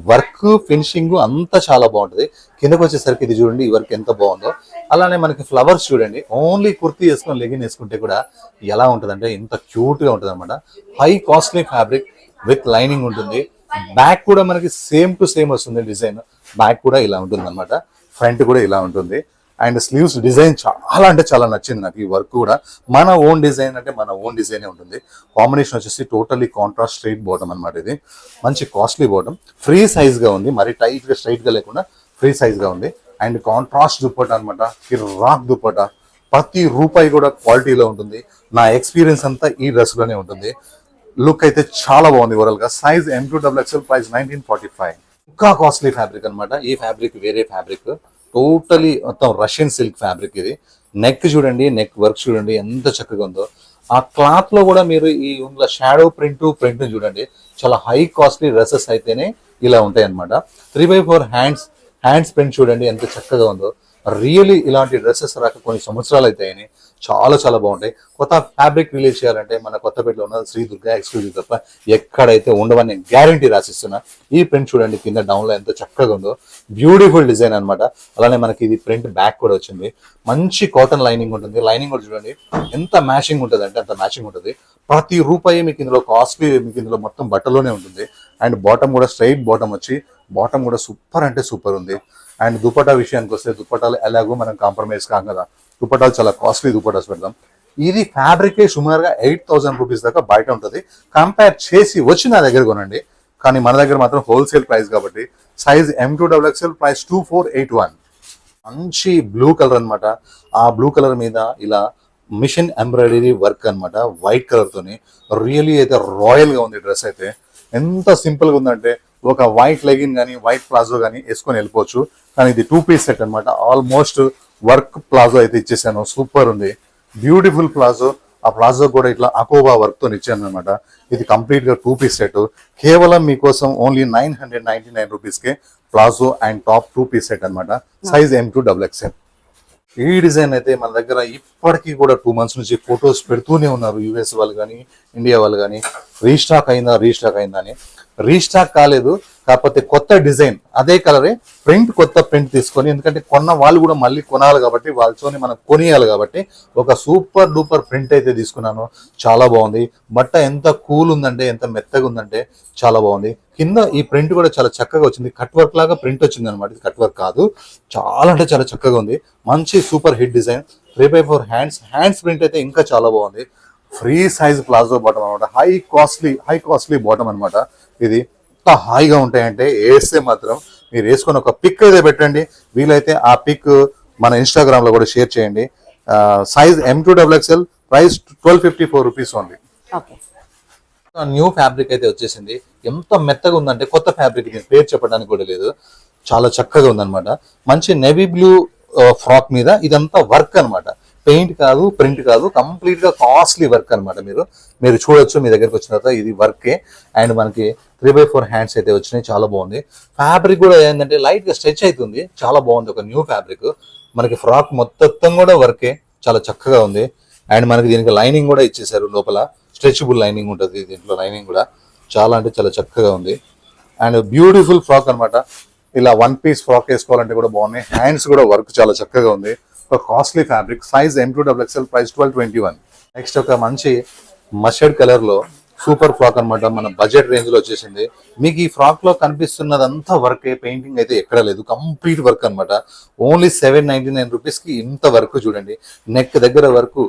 వర్క్ ఫినిషింగ్ అంతా చాలా బాగుంటుంది. కిందకు వచ్చేసరికి ఇది చూడండి, ఈ వర్క్ ఎంత బాగుందో. అలానే మనకి ఫ్లవర్స్ చూడండి, ఓన్లీ కుర్తీ వేసుకొని లెగిన్ వేసుకుంటే కూడా ఎలా ఉంటుంది అంటే ఇంత క్యూట్ గా ఉంటుంది అనమాట. High costly fabric with lining ఉంటుంది. బ్యాక్ కూడా మనకి సేమ్ టు సేమ్ వస్తుంది డిజైన్. బ్యాక్ కూడా ఇలా ఉంటుంది అనమాట, ఫ్రంట్ కూడా ఇలా ఉంటుంది. అండ్ స్లీవ్స్ డిజైన్ చాలా అంటే చాలా నచ్చింది నాకు. ఈ వర్క్ కూడా మన ఓన్ డిజైన్ అంటే మన ఓన్ డిజైనే ఉంటుంది. కాంబినేషన్ వచ్చేసి టోటల్లీ కాంట్రాస్ట్ స్ట్రైట్ బాటమ్ అనమాట. ఇది మంచి కాస్ట్లీ బాటమ్, ఫ్రీ సైజ్ గా ఉంది, మరి టైట్ గా స్ట్రైట్ గా లేకుండా ఫ్రీ సైజ్ గా ఉంది. అండ్ కాంట్రాస్ట్ దుప్పట అనమాట, కిర్రాక్ దుప్పట. ప్రతి రూపాయి కూడా క్వాలిటీలో ఉంటుంది. నా ఎక్స్పీరియన్స్ అంతా ఈ డ్రెస్ లోనే ఉంటుంది. లుక్ అయితే చాలా బాగుంది ఓవరాల్ గా. Size M2 XXL, price 1945. ఇంకా కాస్ట్లీ ఫ్యాబ్రిక్ అనమాట. ఈ ఫ్యాబ్రిక్ వేరే ఫ్యాబ్రిక్, టోటలీ మొత్తం రష్యన్ సిల్క్ ఫ్యాబ్రిక్ ఇది. నెక్ చూడండి, నెక్ వర్క్ చూడండి ఎంత చక్కగా ఉందో. ఆ క్లాత్ లో కూడా మీరు ఈ షాడో ప్రింట్ చూడండి, చాలా హై కాస్ట్లీ డ్రెస్సెస్ అయితేనే ఇలా ఉంటాయి అనమాట. 3x4 హ్యాండ్స్ ప్రింట్ చూడండి ఎంత చక్కగా ఉందో. రియలీ ఇలాంటి డ్రెస్సెస్ రాక కొన్ని సంవత్సరాలు అవుతాయని చాలా చాలా బాగుంటాయి. కొత్త ఫ్యాబ్రిక్ రిలీజ్ చేయాలంటే మన కొత్తపేటలో ఉన్న శ్రీ దుర్గా ఎక్స్క్లూజివ్ తప్ప ఎక్కడైతే ఉండవని నేను గ్యారంటీ రాసిస్తున్నా. ఈ ప్రింట్ చూడండి కింద డౌన్ లో ఎంత చక్కగా ఉందో, బ్యూటిఫుల్ డిజైన్ అనమాట. అలానే మనకి ఇది ప్రింట్ బ్యాక్ కూడా వచ్చింది. మంచి కాటన్ లైనింగ్ ఉంటుంది. లైనింగ్ కూడా చూడండి ఎంత మ్యాచింగ్ ఉంటుంది అంటే అంత మ్యాచింగ్ ఉంటుంది. ప్రతి రూపాయి మీకు ఇందులో కాస్ట్లీ, మీకు ఇందులో మొత్తం బట్టలోనే ఉంటుంది. అండ్ బాటమ్ కూడా స్ట్రైట్ బాటమ్ వచ్చి, బాటమ్ కూడా సూపర్ అంటే సూపర్ ఉంది. అండ్ దుపట్టా విషయానికి వస్తే, దుపట్టాలు ఎలాగో మనం కాంప్రమైజ్ కాం కదా, దుపట్టాలు చాలా కాస్ట్లీ దుపట్టాస్ పెడతాం. ఇది ఫ్యాబ్రికే సుమారుగా 8000 రూపీస్ దాకా బయట ఉంటుంది. కంపేర్ చేసి వచ్చి నా దగ్గర కొనండి, కానీ మన దగ్గర మాత్రం హోల్సేల్ ప్రైస్ కాబట్టి. Size M2 XXL, price 2481. మంచి బ్లూ కలర్ అనమాట. ఆ బ్లూ కలర్ మీద ఇలా మిషన్ ఎంబ్రాయిడరీ వర్క్ అనమాట, వైట్ కలర్ తోని. రియలీ అయితే రాయల్ గా ఉంది డ్రెస్ అయితే. ఎంత సింపుల్ గా ఉందంటే ఒక వైట్ లెగిన్ కానీ వైట్ ప్లాజో కానీ వేసుకొని వెళ్ళిపోవచ్చు. కానీ ఇది 2 పీస్ సెట్ అనమాట. ఆల్మోస్ట్ వర్క్ ప్లాజో అయితే ఇచ్చేసాను, సూపర్ ఉంది, బ్యూటిఫుల్ ప్లాజో. ఆ ప్లాజో కూడా ఇట్లా అకోబా వర్క్ తో ఇచ్చాను అనమాట. ఇది కంప్లీట్ గా 2 పీస్ సెట్. కేవలం మీకోసం ఓన్లీ 999 రూపీస్ కే palazzo and top 2 piece set అన్నమాట. Size M2XXL. ఈ డిజైన్ అయితే మన దగ్గర ఇప్పటికీ కూడా 2 months నుంచి ఫొటోస్ పెడుతూనే ఉన్నారు. యూఎస్ వాళ్ళు కానీ ఇండియా వాళ్ళు కానీ రీస్టాక్ అయిందా అని. రీస్టాక్ కాలేదు, కాకపోతే కొత్త డిజైన్ అదే కలరే కొత్త ప్రింట్ తీసుకొని, ఎందుకంటే కొన్న వాళ్ళు కూడా మళ్ళీ కొనాలి కాబట్టి వాళ్ళతోనే మనం కొనియాలి కాబట్టి ఒక సూపర్ డూపర్ ప్రింట్ అయితే తీసుకున్నాను. చాలా బాగుంది. బట్ట ఎంత కూల్ ఉందంటే, ఎంత మెత్తగా ఉందంటే చాలా బాగుంది. కింద ఈ ప్రింట్ కూడా చాలా చక్కగా వచ్చింది. కట్ వర్క్ లాగా ప్రింట్ వచ్చింది అనమాట. ఇది కట్ వర్క్ కాదు, చాలా అంటే చాలా చక్కగా ఉంది. మంచి super hit design. 3x4 hands print అయితే ఇంకా చాలా బాగుంది. ఫ్రీ సైజ్ ప్లాజో బాటమ్ అనమాట. హై కాస్ట్లీ బాటమ్ అనమాట. ఇది ఎంత హాయిగా ఉంటాయంటే వేస్తే మాత్రం మీరు వేసుకొని ఒక పిక్ అయితే పెట్టండి. వీలైతే ఆ పిక్ మన ఇన్స్టాగ్రామ్ లో కూడా షేర్ చేయండి. Size M2XXL, price 1254 rupees only. New fabric అయితే వచ్చేసింది. ఎంత మెత్తగా ఉందంటే కొత్త ఫ్యాబ్రిక్, పేరు చెప్పడానికి కూడా లేదు. చాలా చక్కగా ఉందన్నమాట. మంచి నేవీ బ్లూ ఫ్రాక్ మీద ఇదంతా వర్క్ అన్నమాట. పెయింట్ కాదు, ప్రింట్ కాదు, కంప్లీట్ గా కాస్ట్లీ వర్క్ అనమాట. మీరు చూడొచ్చు మీ దగ్గరకు వచ్చిన తర్వాత. ఇది వర్కే. అండ్ మనకి 3x4 హ్యాండ్స్ అయితే వచ్చినాయి. చాలా బాగుంది. ఫ్యాబ్రిక్ కూడా ఏంటంటే లైట్ గా స్ట్రెచ్ అవుతుంది. చాలా బాగుంది. ఒక న్యూ ఫ్యాబ్రిక్. మనకి ఫ్రాక్ మొత్తం కూడా వర్కే. చాలా చక్కగా ఉంది. అండ్ మనకి దీనికి లైనింగ్ కూడా ఇచ్చేసారు. లోపల స్ట్రెచబుల్ లైనింగ్ ఉంటుంది దీంట్లో. లైనింగ్ కూడా చాలా అంటే చాలా చక్కగా ఉంది. అండ్ బ్యూటిఫుల్ ఫ్రాక్ అనమాట. ఇలా 1 పీస్ ఫ్రాక్ వేసుకోవాలంటే కూడా బాగున్నాయి. హ్యాండ్స్ కూడా వర్క్ చాలా చక్కగా ఉంది. ఒక costly fabric. Size M2XXL, price 1221. Next ఒక మంచి మస్టర్డ్ కలర్ లో సూపర్ ఫ్రాక్ అనమాట. మన బడ్జెట్ రేంజ్ లో వచ్చేసింది. మీకు ఈ ఫ్రాక్ లో కనిపిస్తున్నదంతా వర్కే. పెయింటింగ్ అయితే ఎక్కడ లేదు. కంప్లీట్ వర్క్ అనమాట. ఓన్లీ 799 రూపీస్ కి ఇంత వర్క్ చూడండి. నెక్ దగ్గర వర్క్,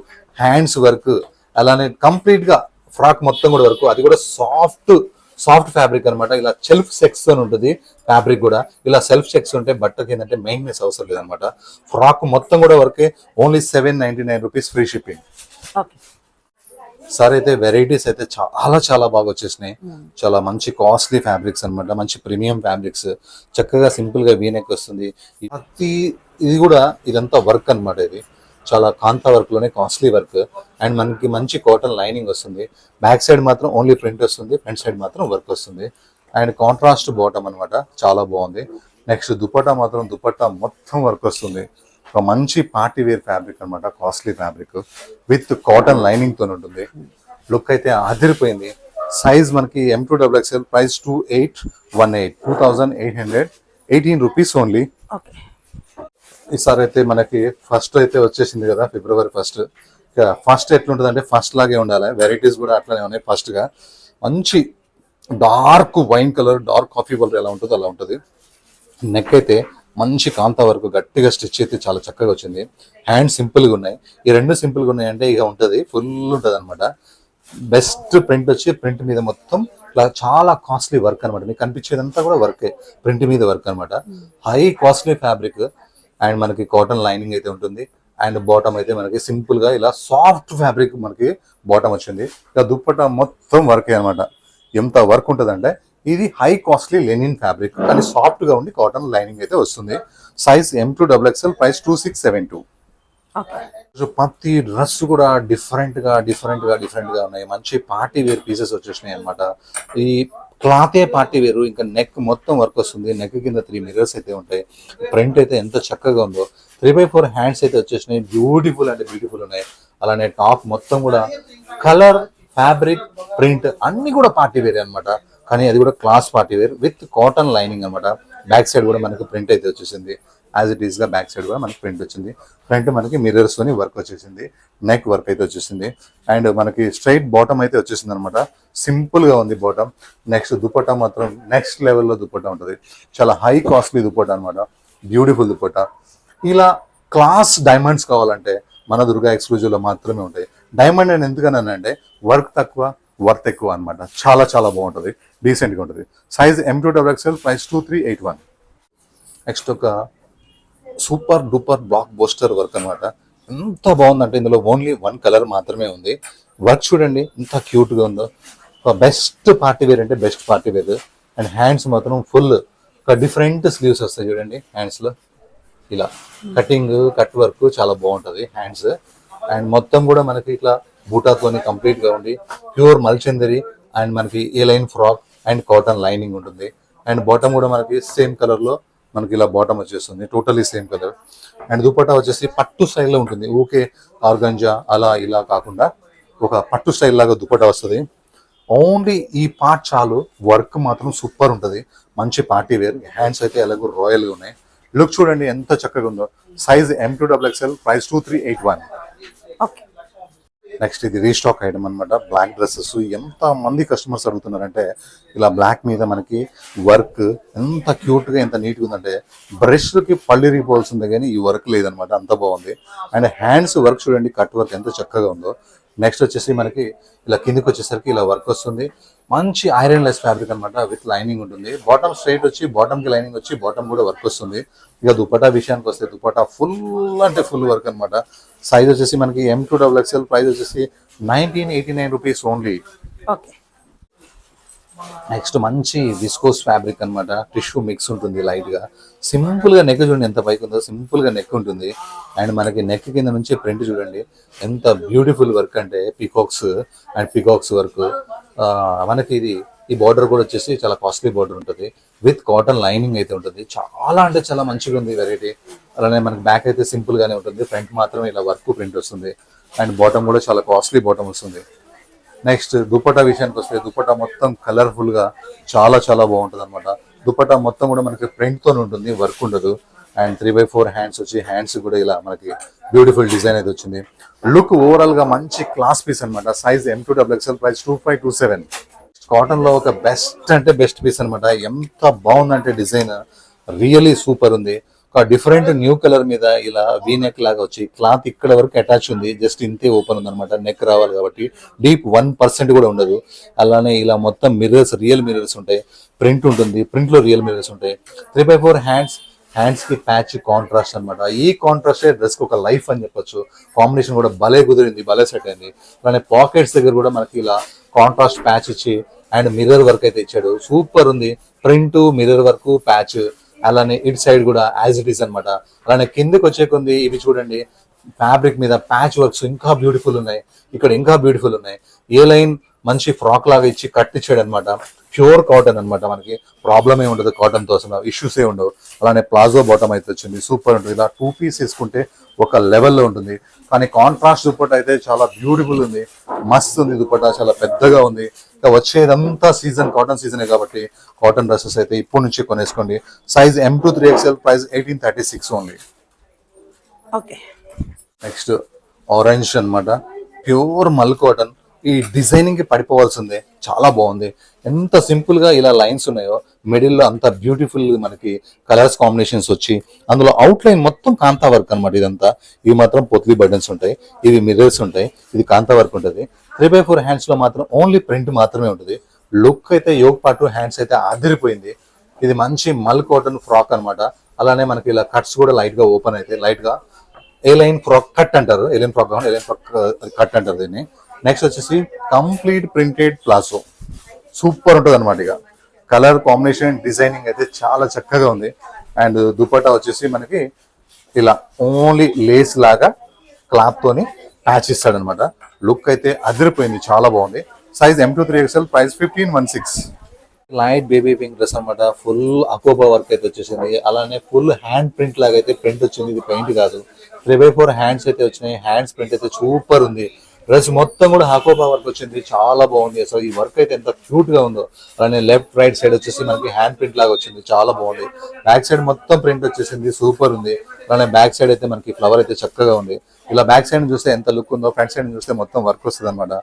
హ్యాండ్స్ వర్క్, అలానే కంప్లీట్ గా ఫ్రాక్ మొత్తం కూడా వర్క్. అది కూడా సాఫ్ట్ ఫ్యాబ్రిక్ అనమాట. ఇలా సెల్ఫ్ సెక్స్ తో ఉంటుంది ఫ్యాబ్రిక్ కూడా. ఇలా సెల్ఫ్ సెక్స్ ఉంటే బట్టకి ఏంటంటే మెయిన్నెస్ అవసరం లేదనమాట. ఫ్రాక్ మొత్తం కూడా వర్కే. Only 799 rupees, free shipping. Sir అయితే వెరైటీస్ అయితే చాలా బాగా వచ్చేసినాయి. చాలా మంచి కాస్ట్లీ ఫ్యాబ్రిక్స్ అనమాట. మంచి ప్రీమియం ఫ్యాబ్రిక్స్. చక్కగా సింపుల్ గా వీనెక్ వస్తుంది. ఇది కూడా ఇదంతా వర్క్ అనమాట. ఇది చాలా కాంతా వర్క్ లోనే కాస్ట్లీ వర్క్. అండ్ మనకి మంచి కాటన్ లైనింగ్ వస్తుంది. బ్యాక్ సైడ్ మాత్రం ఓన్లీ ప్రింట్ వస్తుంది, ఫ్రంట్ సైడ్ మాత్రం వర్క్ వస్తుంది. అండ్ కాంట్రాస్ట్ బాటమ్ అనమాట. చాలా బాగుంది. నెక్స్ట్ దుపట్టా మొత్తం వర్క్ వస్తుంది. ఒక మంచి పార్టీ వేర్ ఫ్యాబ్రిక్ అనమాట. Costly fabric with cotton lining తో ఉంటుంది. లుక్ అయితే అదిరిపోయింది. సైజ్ మనకి M2XXL, ప్రైస్ 2818 రూపీస్ ఓన్లీ. ఈసారి అయితే మనకి ఫస్ట్ అయితే వచ్చేసింది కదా, February 1st. ఫస్ట్ ఎట్లుంటుంది అంటే ఫస్ట్ లాగే ఉండాలి. వెరైటీస్ కూడా అట్లానే ఉన్నాయి. ఫస్ట్ గా మంచి dark wine colour, dark coffee colour ఎలా ఉంటుందో అలా ఉంటుంది. నెక్ అయితే మంచి కాంతా వరకు గట్టిగా స్టిచ్ అయితే చాలా చక్కగా వచ్చింది. హ్యాండ్ సింపుల్ గా ఉన్నాయి. ఈ రెండు సింపుల్ గా ఉన్నాయి అంటే ఇక ఉంటది, ఫుల్ ఉంటది అనమాట. బెస్ట్ ప్రింట్ వచ్చి ప్రింట్ మీద మొత్తం చాలా కాస్ట్లీ వర్క్ అనమాట. మీకు కనిపించేదంతా కూడా వర్కే, ప్రింట్ మీద వర్క్ అనమాట. High costly fabric. అండ్ మనకి కాటన్ లైనింగ్ అయితే ఉంటుంది. అండ్ బాటమ్ అయితే మనకి సింపుల్ గా ఇలా సాఫ్ట్ ఫ్యాబ్రిక్ మనకి బాటమ్ వచ్చింది. ఇక దుప్పట్టా మొత్తం వర్కే అనమాట. ఎంత వర్క్ ఉంటుందంటే ఇది హై కాస్ట్లీ లెనిన్ ఫ్యాబ్రిక్, కానీ సాఫ్ట్ గా ఉండి కాటన్ లైనింగ్ అయితే వస్తుంది. Size M2XXL, price 2672. ప్రతి డ్రెస్ కూడా డిఫరెంట్ గా ఉన్నాయి. మంచి పార్టీ వేర్ పీసెస్ వచ్చేసినాయి అనమాట. ఈ క్లాతే పార్టీ వేరు. ఇంకా నెక్ మొత్తం వర్క్ వస్తుంది. నెక్ కింద 3 మిర్రర్స్ అయితే ఉంటాయి. ప్రింట్ అయితే ఎంత చక్కగా ఉందో. 3x4 హ్యాండ్స్ అయితే వచ్చేసినాయి. బ్యూటిఫుల్ ఉన్నాయి. అలానే టాప్ మొత్తం కూడా కలర్, ఫ్యాబ్రిక్, ప్రింట్ అన్ని కూడా పార్టీ వేర్ అనమాట. కానీ అది కూడా class party wear with cotton lining అనమాట. బ్యాక్ సైడ్ కూడా మనకి ప్రింట్ అయితే వచ్చేసింది. యాజ్ ఇట్ ఈస్ గా బ్యాక్ సైడ్ కూడా మనకి ప్రింట్ వచ్చింది. ఫ్రంట్ మనకి మిర్రర్స్ తోని వర్క్ వచ్చేసింది. నెక్ వర్క్ అయితే వచ్చేసింది. అండ్ మనకి స్ట్రైట్ బాటమ్ అయితే వచ్చేసింది అనమాట. సింపుల్ గా ఉంది బాటమ్. నెక్స్ట్ దుపట్టా మాత్రం నెక్స్ట్ లెవెల్లో దుపట్టా ఉంటుంది. చాలా హై కాస్ట్లీ దుపట్టా అనమాట. బ్యూటిఫుల్ దుపట్టా. ఇలా క్లాస్ డైమండ్స్ కావాలంటే మన దుర్గా ఎక్స్క్లూజివ్ లో మాత్రమే ఉంటాయి. డైమండ్ అని ఎందుకనంటే వర్క్ తక్కువ, వర్త్ ఎక్కువ అనమాట. చాలా బాగుంటుంది, డీసెంట్ గా ఉంటుంది. Size M2XXL, price 2381. నెక్స్ట్ ఒక సూపర్ డూపర్ బ్లాక్ బోస్టర్ వర్క్ అనమాట. ఎంత బాగుందంటే ఇందులో ఓన్లీ 1 కలర్ మాత్రమే ఉంది. వర్క్ చూడండి ఎంత క్యూట్ గా ఉందో. బెస్ట్ పార్టీ వేర్ అంటే best party wear. And hands మాత్రం ఫుల్ ఒక డిఫరెంట్ స్లీవ్స్ వస్తాయి చూడండి హ్యాండ్స్ లో. ఇలా కట్ వర్క్ చాలా బాగుంటది హ్యాండ్స్. అండ్ మొత్తం కూడా మనకి ఇట్లా బూటాతోని కంప్లీట్ గా ఉండి ప్యూర్ మల్చందరి. అండ్ మనకి A line frock and cotton lining ఉంటుంది. అండ్ బాటమ్ కూడా మనకి సేమ్ కలర్ లో మనకి ఇలా బాటమ్ వచ్చేస్తుంది, totally same colour. And dupatta వచ్చేసి పట్టు స్టైల్లో ఉంటుంది, ఊకే ఆర్గంజా అలా ఇలా కాకుండా ఒక పట్టు స్టైల్ లాగా దుపట్టా వస్తుంది. ఓన్లీ ఈ పార్ట్ చాలు, వర్క్ మాత్రం సూపర్ ఉంటుంది, మంచి పార్టీ వేర్. హ్యాండ్స్ అయితే ఎలాగో రాయల్గా ఉన్నాయి. లుక్ చూడండి ఎంత చక్కగా ఉందో. Size M2XXL, price 2381. Okay. Next ఇది రీస్టాక్ ఐటమ్ అనమాట, బ్లాక్ డ్రెస్సెస్. ఎంత మంది కస్టమర్స్ అడుగుతున్నారంటే ఇలా బ్లాక్ మీద మనకి వర్క్ ఎంత క్యూట్గా ఎంత నీట్గా ఉందంటే బ్రష్కి పళ్ళిరిగిపోవాల్సిందే కానీ ఈ వర్క్ లేదనమాట, అంత బాగుంది. అండ్ హ్యాండ్స్ వర్క్ చూడండి, కట్ వర్క్ ఎంత చక్కగా ఉందో. నెక్స్ట్ వచ్చేసి మనకి ఇలా కిందికి వచ్చేసరికి ఇలా వర్క్ వస్తుంది, మంచి ఐరన్ లెస్ ఫ్యాబ్రిక్ అనమాట, విత్ లైనింగ్ ఉంటుంది. బాటమ్ స్ట్రైట్ వచ్చి బాటమ్కి లైనింగ్ వచ్చి బాటమ్ కూడా వర్క్ వస్తుంది. ఇక దుపట్టా విషయానికి వస్తే దుపట్టా ఫుల్ అంటే ఫుల్ వర్క్ అనమాట. సైజ్ వచ్చేసి మనకి M2XXL, ప్రైస్ వచ్చేసి 1989 రూపీస్ ఓన్లీ. ఓకే. నెక్స్ట్ మంచి విస్కోస్ ఫ్యాబ్రిక్ అనమాట, టిష్యూ మిక్స్ ఉంటుంది లైట్ గా. సింపుల్ గా నెక్ చూడండి ఎంత పైకి ఉందో, సింపుల్ గా నెక్ ఉంటుంది. అండ్ మనకి నెక్ కింద నుంచి ప్రింట్ చూడండి ఎంత బ్యూటిఫుల్ వర్క్ అంటే పికాక్స్ వర్క్. మనకి ఈ బార్డర్ కూడా వచ్చేసి చాలా కాస్ట్లీ బార్డర్ ఉంటుంది, విత్ కాటన్ లైనింగ్ అయితే ఉంటుంది. చాలా అంటే చాలా మంచిగా ఉంది వెరైటీ. అలానే మనకి బ్యాక్ అయితే సింపుల్ గానే ఉంటుంది, ఫ్రంట్ మాత్రం ఇలా వర్క్ ప్రింట్ వస్తుంది. అండ్ బాటమ్ కూడా చాలా కాస్ట్లీ బాటమ్ వస్తుంది. నెక్స్ట్ దుపట్టా విషయానికి వస్తే దుపట్టా మొత్తం కలర్ఫుల్ గా చాలా చాలా బాగుంటుంది అనమాట. దుపట్టా మొత్తం కూడా మనకి ప్రింట్ తో ఉంటుంది, వర్క్ ఉండదు. అండ్ 3/4 హ్యాండ్స్ వచ్చి హ్యాండ్స్ కూడా ఇలా మనకి బ్యూటిఫుల్ డిజైన్ అయితే వచ్చింది. లుక్ ఓవరాల్ గా మంచి క్లాస్ పీస్ అనమాట. Size M2XXL, price 2527. కాటన్ లో ఒక బెస్ట్ అంటే బెస్ట్ పీస్ అనమాట. ఎంత బాగుందంటే డిజైన్ రియలీ సూపర్ ఉంది. ఒక డిఫరెంట్ న్యూ కలర్ మీద ఇలా వీ నెక్ లాగా వచ్చి క్లాత్ ఇక్కడ వరకు అటాచ్ ఉంది, జస్ట్ ఇంతే ఓపెన్ ఉంది అనమాట. నెక్ రావాలి కాబట్టి డీప్ 1% కూడా ఉండదు. అలానే ఇలా మొత్తం మిర్రర్స్, రియల్ మిర్రర్స్ ఉంటాయి, ప్రింట్ ఉంటుంది, ప్రింట్ లో రియల్ మిర్రర్స్ ఉంటాయి. 3/4 హ్యాండ్స్ కి ప్యాచ్ కాంట్రాస్ట్ అనమాట. ఈ కాంట్రాస్ట్ డ్రెస్ కి ఒక లైఫ్ అని చెప్పొచ్చు. కాంబినేషన్ కూడా భలే కుదిరింది, భలే సెట్ అయింది. అలానే పాకెట్స్ దగ్గర కూడా మనకి ఇలా కాంట్రాస్ట్ ప్యాచ్ ఇచ్చి అండ్ మిర్రర్ వర్క్ అయితే ఇచ్చాడు, సూపర్ ఉంది. Print, mirror work, patch. అలానే ఇటు సైడ్ కూడా యాజ్ ఇట్ ఈస్ అనమాట. అలానే కిందకి వచ్చే కొంది ఇవి చూడండి, ఫ్యాబ్రిక్ మీద ప్యాచ్ వర్క్స్ ఇంకా బ్యూటిఫుల్ ఉన్నాయి, ఇక్కడ ఇంకా బ్యూటిఫుల్ ఉన్నాయి. ఏ లైన్ మంచి ఫ్రాక్ లాగా ఇచ్చి కట్ ఇచ్చాడు అనమాట. ప్యూర్ కాటన్ అనమాట, మనకి ప్రాబ్లమ్ ఏ ఉండదు, కాటన్ తో అసలు ఇష్యూస్ ఏ ఉండవు. అలానే ప్లాజో బాటమ్ అయితే వచ్చింది, సూపర్ ఉంటుంది. ఇలా 2 పీస్ వేసుకుంటే ఒక లెవెల్లో ఉంటుంది. కానీ కాంట్రాస్ట్ దుపట్టా అయితే చాలా బ్యూటిఫుల్ ఉంది, మస్త్ ఉంది. దుపట్టా చాలా పెద్దగా ఉంది. ఇంకా వచ్చేదంతా సీజన్, కాటన్ సీజనే కాబట్టి కాటన్ డ్రెస్సెస్ అయితే ఇప్పటి నుంచి కొనేసుకోండి. Size M2XXL, price 1836 only. Okay. Next orange అన్నమాట, ప్యూర్ మల్ కాటన్. ఈ డిజైనింగ్ కి పడిపోవాల్సిందే, చాలా బాగుంది. ఎంత సింపుల్ గా ఇలా లైన్స్ ఉన్నాయో, మిడిల్ లో అంత బ్యూటిఫుల్ మనకి కలర్స్ కాంబినేషన్స్ వచ్చి అందులో అవుట్ లైన్ మొత్తం కాంతా వర్క్ అనమాట. ఇదంతా ఇవి మాత్రం పొత్లీ బటన్స్ ఉంటాయి, ఇవి మిర్రర్స్ ఉంటాయి, ఇది కాంతా వర్క్ ఉంటుంది. 3/4 హ్యాండ్స్ లో మాత్రం ఓన్లీ ప్రింట్ మాత్రమే ఉంటుంది. లుక్ అయితే యోగ్ పాటు హ్యాండ్స్ అయితే ఆదిరిపోయింది. ఇది మంచి మల్ కాటన్ ఫ్రాక్ అనమాట. అలానే మనకి ఇలా కట్స్ కూడా లైట్ గా ఓపెన్ అయితే, లైట్ గా ఏ లైన్ ఫ్రాక్ కట్ అంటారు, ఎలైన్ ఫ్రాక్ కట్ అంటారు దీన్ని. నెక్స్ట్ వచ్చేసి కంప్లీట్ ప్రింటెడ్ ప్లాజో, సూపర్ ఉంటుంది అనమాట. ఇక కలర్ కాంబినేషన్, డిజైనింగ్ అయితే చాలా చక్కగా ఉంది. అండ్ దుపట్టా వచ్చేసి మనకి ఇలా ఓన్లీ లేస్ లాగా క్లాత్ తోని ప్యాచ్ ఇస్తాడు అనమాట. లుక్ అయితే అదిరిపోయింది, చాలా బాగుంది. Size M2XXL, price 1516. Light baby pink dress అనమాట, ఫుల్ అకోబా వర్క్ అయితే వచ్చేసింది. అలానే ఫుల్ హ్యాండ్ ప్రింట్ లాగా అయితే ప్రింట్ వచ్చింది, ఇది పెయింట్ కాదు. 3/4 హ్యాండ్స్ అయితే వచ్చినాయి, హ్యాండ్స్ ప్రింట్ అయితే సూపర్ ఉంది. డ్రెస్ మొత్తం కూడా హాకోబా వర్క్ వచ్చింది, చాలా బాగుంది. అసలు ఈ వర్క్ అయితే ఎంత క్యూట్ గా ఉందో. అలానే లెఫ్ట్ రైట్ సైడ్ వచ్చేసి మనకి హ్యాండ్ ప్రింట్ లాగా వచ్చింది, చాలా బాగుంది. బ్యాక్ సైడ్ మొత్తం ప్రింట్ వచ్చేసింది, సూపర్ ఉంది. అలానే బ్యాక్ సైడ్ అయితే మనకి ఫ్లవర్ అయితే చక్కగా ఉంది. ఇలా బ్యాక్ సైడ్ చూస్తే ఎంత లుక్ ఉందో, ఫ్రంట్ సైడ్ చూస్తే మొత్తం వర్క్ వస్తుంది అనమాట.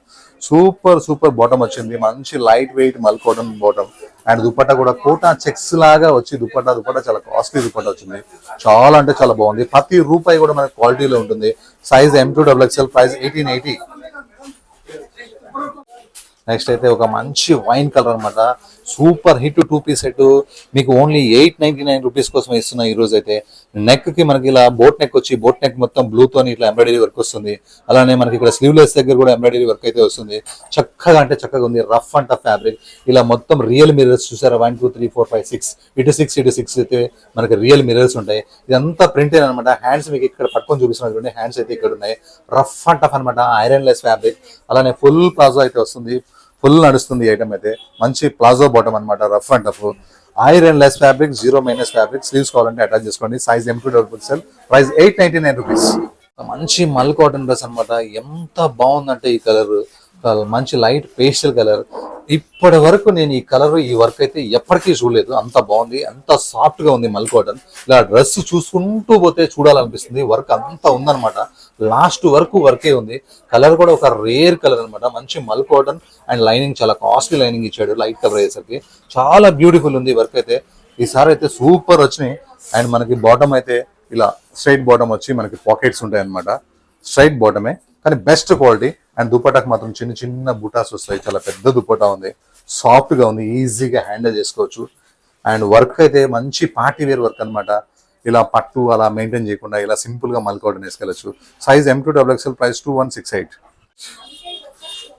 సూపర్ బాటమ్ వచ్చింది, మంచి లైట్ వెయిట్ మల్ కాటన్ బాటమ్. అండ్ దుపట్టా కూడా కోటా చెక్స్ లాగా వచ్చి దుపట్టా చాలా కాస్ట్లీ దుపట్టా వచ్చింది, చాలా అంటే చాలా బాగుంది. ప్రతి రూపాయి కూడా మనకి క్వాలిటీలో ఉంటుంది. Size M2XXL, price 1880. నెక్స్ట్ అయితే ఒక మంచి వైన్ కలర్ అనమాట, సూపర్ హిట్ 2 పీస్ సెట్. మీకు ఓన్లీ 899 రూపీస్ కోసం ఇస్తున్నా ఈ రోజు అయితే. నెక్ కి మనకి ఇలా బోట్ నెక్ వచ్చి, బోట్ నెక్ మొత్తం బ్లూ తోని ఇట్లా ఎంబ్రాయిడరీ వర్క్ వస్తుంది. అలానే మనకి ఇక్కడ స్లీవ్లెస్ దగ్గర కూడా ఎంబ్రాయిడరీ వర్క్ అయితే వస్తుంది. చక్కగా అంటే చక్కగా ఉంది, రఫ్ అండ్ టఫ్ ఫ్యాబ్రిక్. ఇలా మొత్తం రియల్ మిర్రర్స్ చూసారా, 1 2 3 4 5 6 ఇటు 6 అయితే మనకి రియల్ మిర్రర్స్ ఉంటాయి. ఇదంతా ప్రింట్ అనమాట. హ్యాండ్స్ మీకు ఇక్కడ పట్టుకొని చూపిస్తున్నటువంటి హ్యాండ్స్ అయితే ఇక్కడ ఉన్నాయి, రఫ్ అండ్ టఫ్ అనమాట, ఐరన్ లెస్ ఫ్యాబ్రిక్. అలానే ఫుల్ ప్లాజో అయితే వస్తుంది, ఫుల్ నడుస్తుంది ఐటమ్ అయితే. మంచి ప్లాజో బాటమ్ అనమాట, rough and tough. Iron less fabric, zero minus fabric. Sleeves కావాలంటే అటాచ్ చేసుకోండి. Size M2XL, price 899 rupees. మంచి మల్ కాటన్ డ్రెస్ అనమాట. ఎంత బాగుందంటే ఈ కలర్ మంచి లైట్ పేస్టల్ కలర్. ఇప్పటి వరకు నేను ఈ కలర్ ఈ వర్క్ అయితే ఎప్పటికీ చూడలేదు. అంత బాగుంది, అంత సాఫ్ట్ గా ఉంది మల్ కాటన్. ఇలా డ్రెస్ చూసుకుంటూ పోతే చూడాలనిపిస్తుంది. వర్క్ అంతా ఉందన్నమాట, లాస్ట్ వరకు వర్కే ఉంది. కలర్ కూడా ఒక రేర్ కలర్ అనమాట. మంచి మల్ కాటన్ అండ్ లైనింగ్ చాలా కాస్ట్లీ లైనింగ్ ఇచ్చాడు. లైట్ కలర్ అయ్యేసరికి చాలా బ్యూటిఫుల్ ఉంది వర్క్ అయితే. ఈసారి అయితే సూపర్ వచ్చినాయి. అండ్ మనకి బాటమ్ అయితే ఇలా స్ట్రైట్ బాటమ్ వచ్చి మనకి పాకెట్స్ ఉంటాయి అనమాట. స్ట్రైట్ బాటమే కానీ బెస్ట్ క్వాలిటీ. అండ్ దుపటాకు మాత్రం చిన్న చిన్న బుటాస్ వస్తాయి. చాలా పెద్ద దుపటా ఉంది, సాఫ్ట్ గా ఉంది, ఈజీగా హ్యాండిల్ చేసుకోవచ్చు. అండ్ వర్క్ అయితే మంచి పార్టీ వేర్ వర్క్ అనమాట. ఇలా పట్టు అలా మెయింటైన్ చేయకుండా ఇలా సింపుల్ గా మల్ కాటన్ వేసుకెళ్ళచ్చు. Size M2XL, price 2168.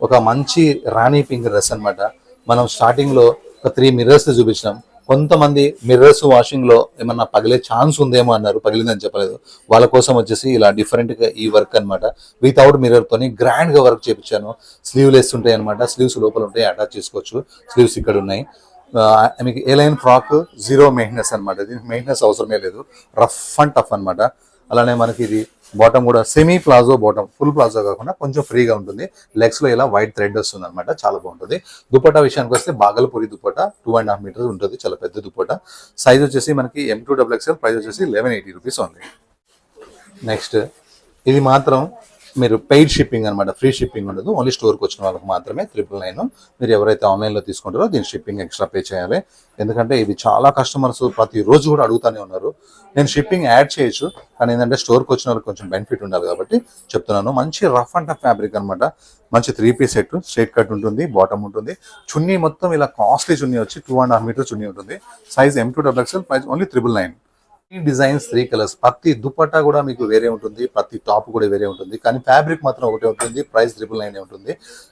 ఒక మంచి రాణి పింక్ డ్రెస్ అనమాట. మనం స్టార్టింగ్ లో ఒక 3 మిర్రర్స్ చూపించినాం. కొంతమంది మిర్రర్స్ వాషింగ్ లో ఏమన్నా పగిలే ఛాన్స్ ఉందేమో అన్నారు, పగిలిందని చెప్పలేదు. వాళ్ళ కోసం వచ్చేసి ఇలా డిఫరెంట్ గా ఈ వర్క్ అనమాట. వితౌట్ మిర్రర్ తోని గ్రాండ్ గా వర్క్ చేపించాను. స్లీవ్లెస్ ఉంటాయి అనమాట. స్లీవ్స్ లోపల ఉంటాయి, అటాచ్ చేసుకోవచ్చు. స్లీవ్స్ ఇక్కడ ఉన్నాయి. మీకు ఏ లైన్ ఫ్రాక్, జీరో మెయింటెనెన్స్ అనమాట. దీనికి మెయింటెనెన్స్ అవసరమే లేదు, రఫ్ అండ్ టఫ్ అనమాట. అలానే మనకి ఇది బాటమ్ కూడా semi palazzo bottom, full palazzo కాకుండా కొంచెం ఫ్రీగా ఉంటుంది. లెగ్స్ లో ఇలా వైట్ థ్రెడ్ వస్తుంది అనమాట, చాలా బాగుంటుంది. దుపట్టా విషయానికి వస్తే బాగల్పూరి దుపట్టా 2.5 మీటర్స్ ఉంటుంది, చాలా పెద్ద దుపట్టా. సైజ్ వచ్చేసి మనకి M2XL, ప్రైస్ వచ్చేసి 1180 రూపీస్ ఓన్లీ. నెక్స్ట్ ఇది మాత్రం మీరు పెయిడ్ షిప్పింగ్ అనమాట, ఫ్రీ షిప్పింగ్ ఉండదు. ఓన్లీ స్టోర్కి వచ్చిన వాళ్ళకి మాత్రమే 999. మీరు ఎవరైతే ఆన్లైన్లో తీసుకుంటారో దీని షిప్పింగ్ ఎక్స్ట్రా పే చేయాలి. ఎందుకంటే ఇది చాలా కస్టమర్స్ ప్రతిరోజు కూడా అడుగుతూనే ఉన్నారు. నేను షిప్పింగ్ యాడ్ చేయొచ్చు, కానీ ఏంటంటే స్టోర్కి వచ్చిన వాళ్ళకి కొంచెం బెనిఫిట్ ఉండాలి కాబట్టి చెప్తున్నాను. మంచి రఫ్ అండ్ టఫ్ ఫ్యాబ్రిక్ అనమాట. మంచి 3 పీస్ సెట్, స్ట్రైట్ కట్ ఉంటుంది, బాటమ్ ఉంటుంది. చున్నీ మొత్తం ఇలా కాస్ట్లీ చున్నీ వచ్చి 2.5 మీటర్ చున్నీ ఉంటుంది. Size M2XL, price only 999. ఈ డిజైన్స్ 3 కలర్స్. ప్రతి దుపట్టా కూడా మీకు వేరే ఉంటుంది, ప్రతి టాప్ కూడా వేరే ఉంటుంది, కానీ ఫ్యాబ్రిక్ మాత్రం ఒకటే ఉంటుంది. ప్రైస్ 999 ఉంటుంది.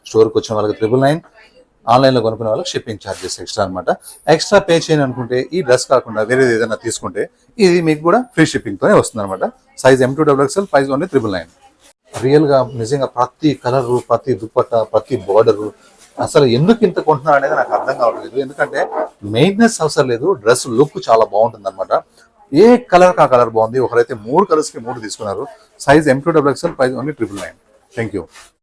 స్టోర్కి వచ్చిన వాళ్ళకి 999, ఆన్లైన్లో కొనుక్కునే వాళ్ళకి షిప్పింగ్ ఛార్జెస్ ఎక్స్ట్రా అనమాట. ఎక్స్ట్రా పే చేయని అనుకుంటే ఈ డ్రెస్ కాకుండా వేరేది ఏదైనా తీసుకుంటే ఇది మీకు కూడా ఫ్రీ షిప్పింగ్తోనే వస్తుంది అనమాట. Size M2XL, price only 999. రియల్గా నిజంగా ప్రతి కలరు, ప్రతి దుపట్టా, ప్రతి బార్డరు అసలు ఎందుకు ఇంత కొంటున్నారు అనేది నాకు అర్థం కావట్లేదు. ఎందుకంటే మెయింటెనెన్స్ అవసరం లేదు, డ్రెస్ లుక్ చాలా బాగుంటుంది అనమాట. ఏ కలర్ కా కలర్ బాగుంది. ఒకరైతే 3 కలర్స్ కి 3 తీసుకున్నారు. Size M2XL, price only 999. Thank you.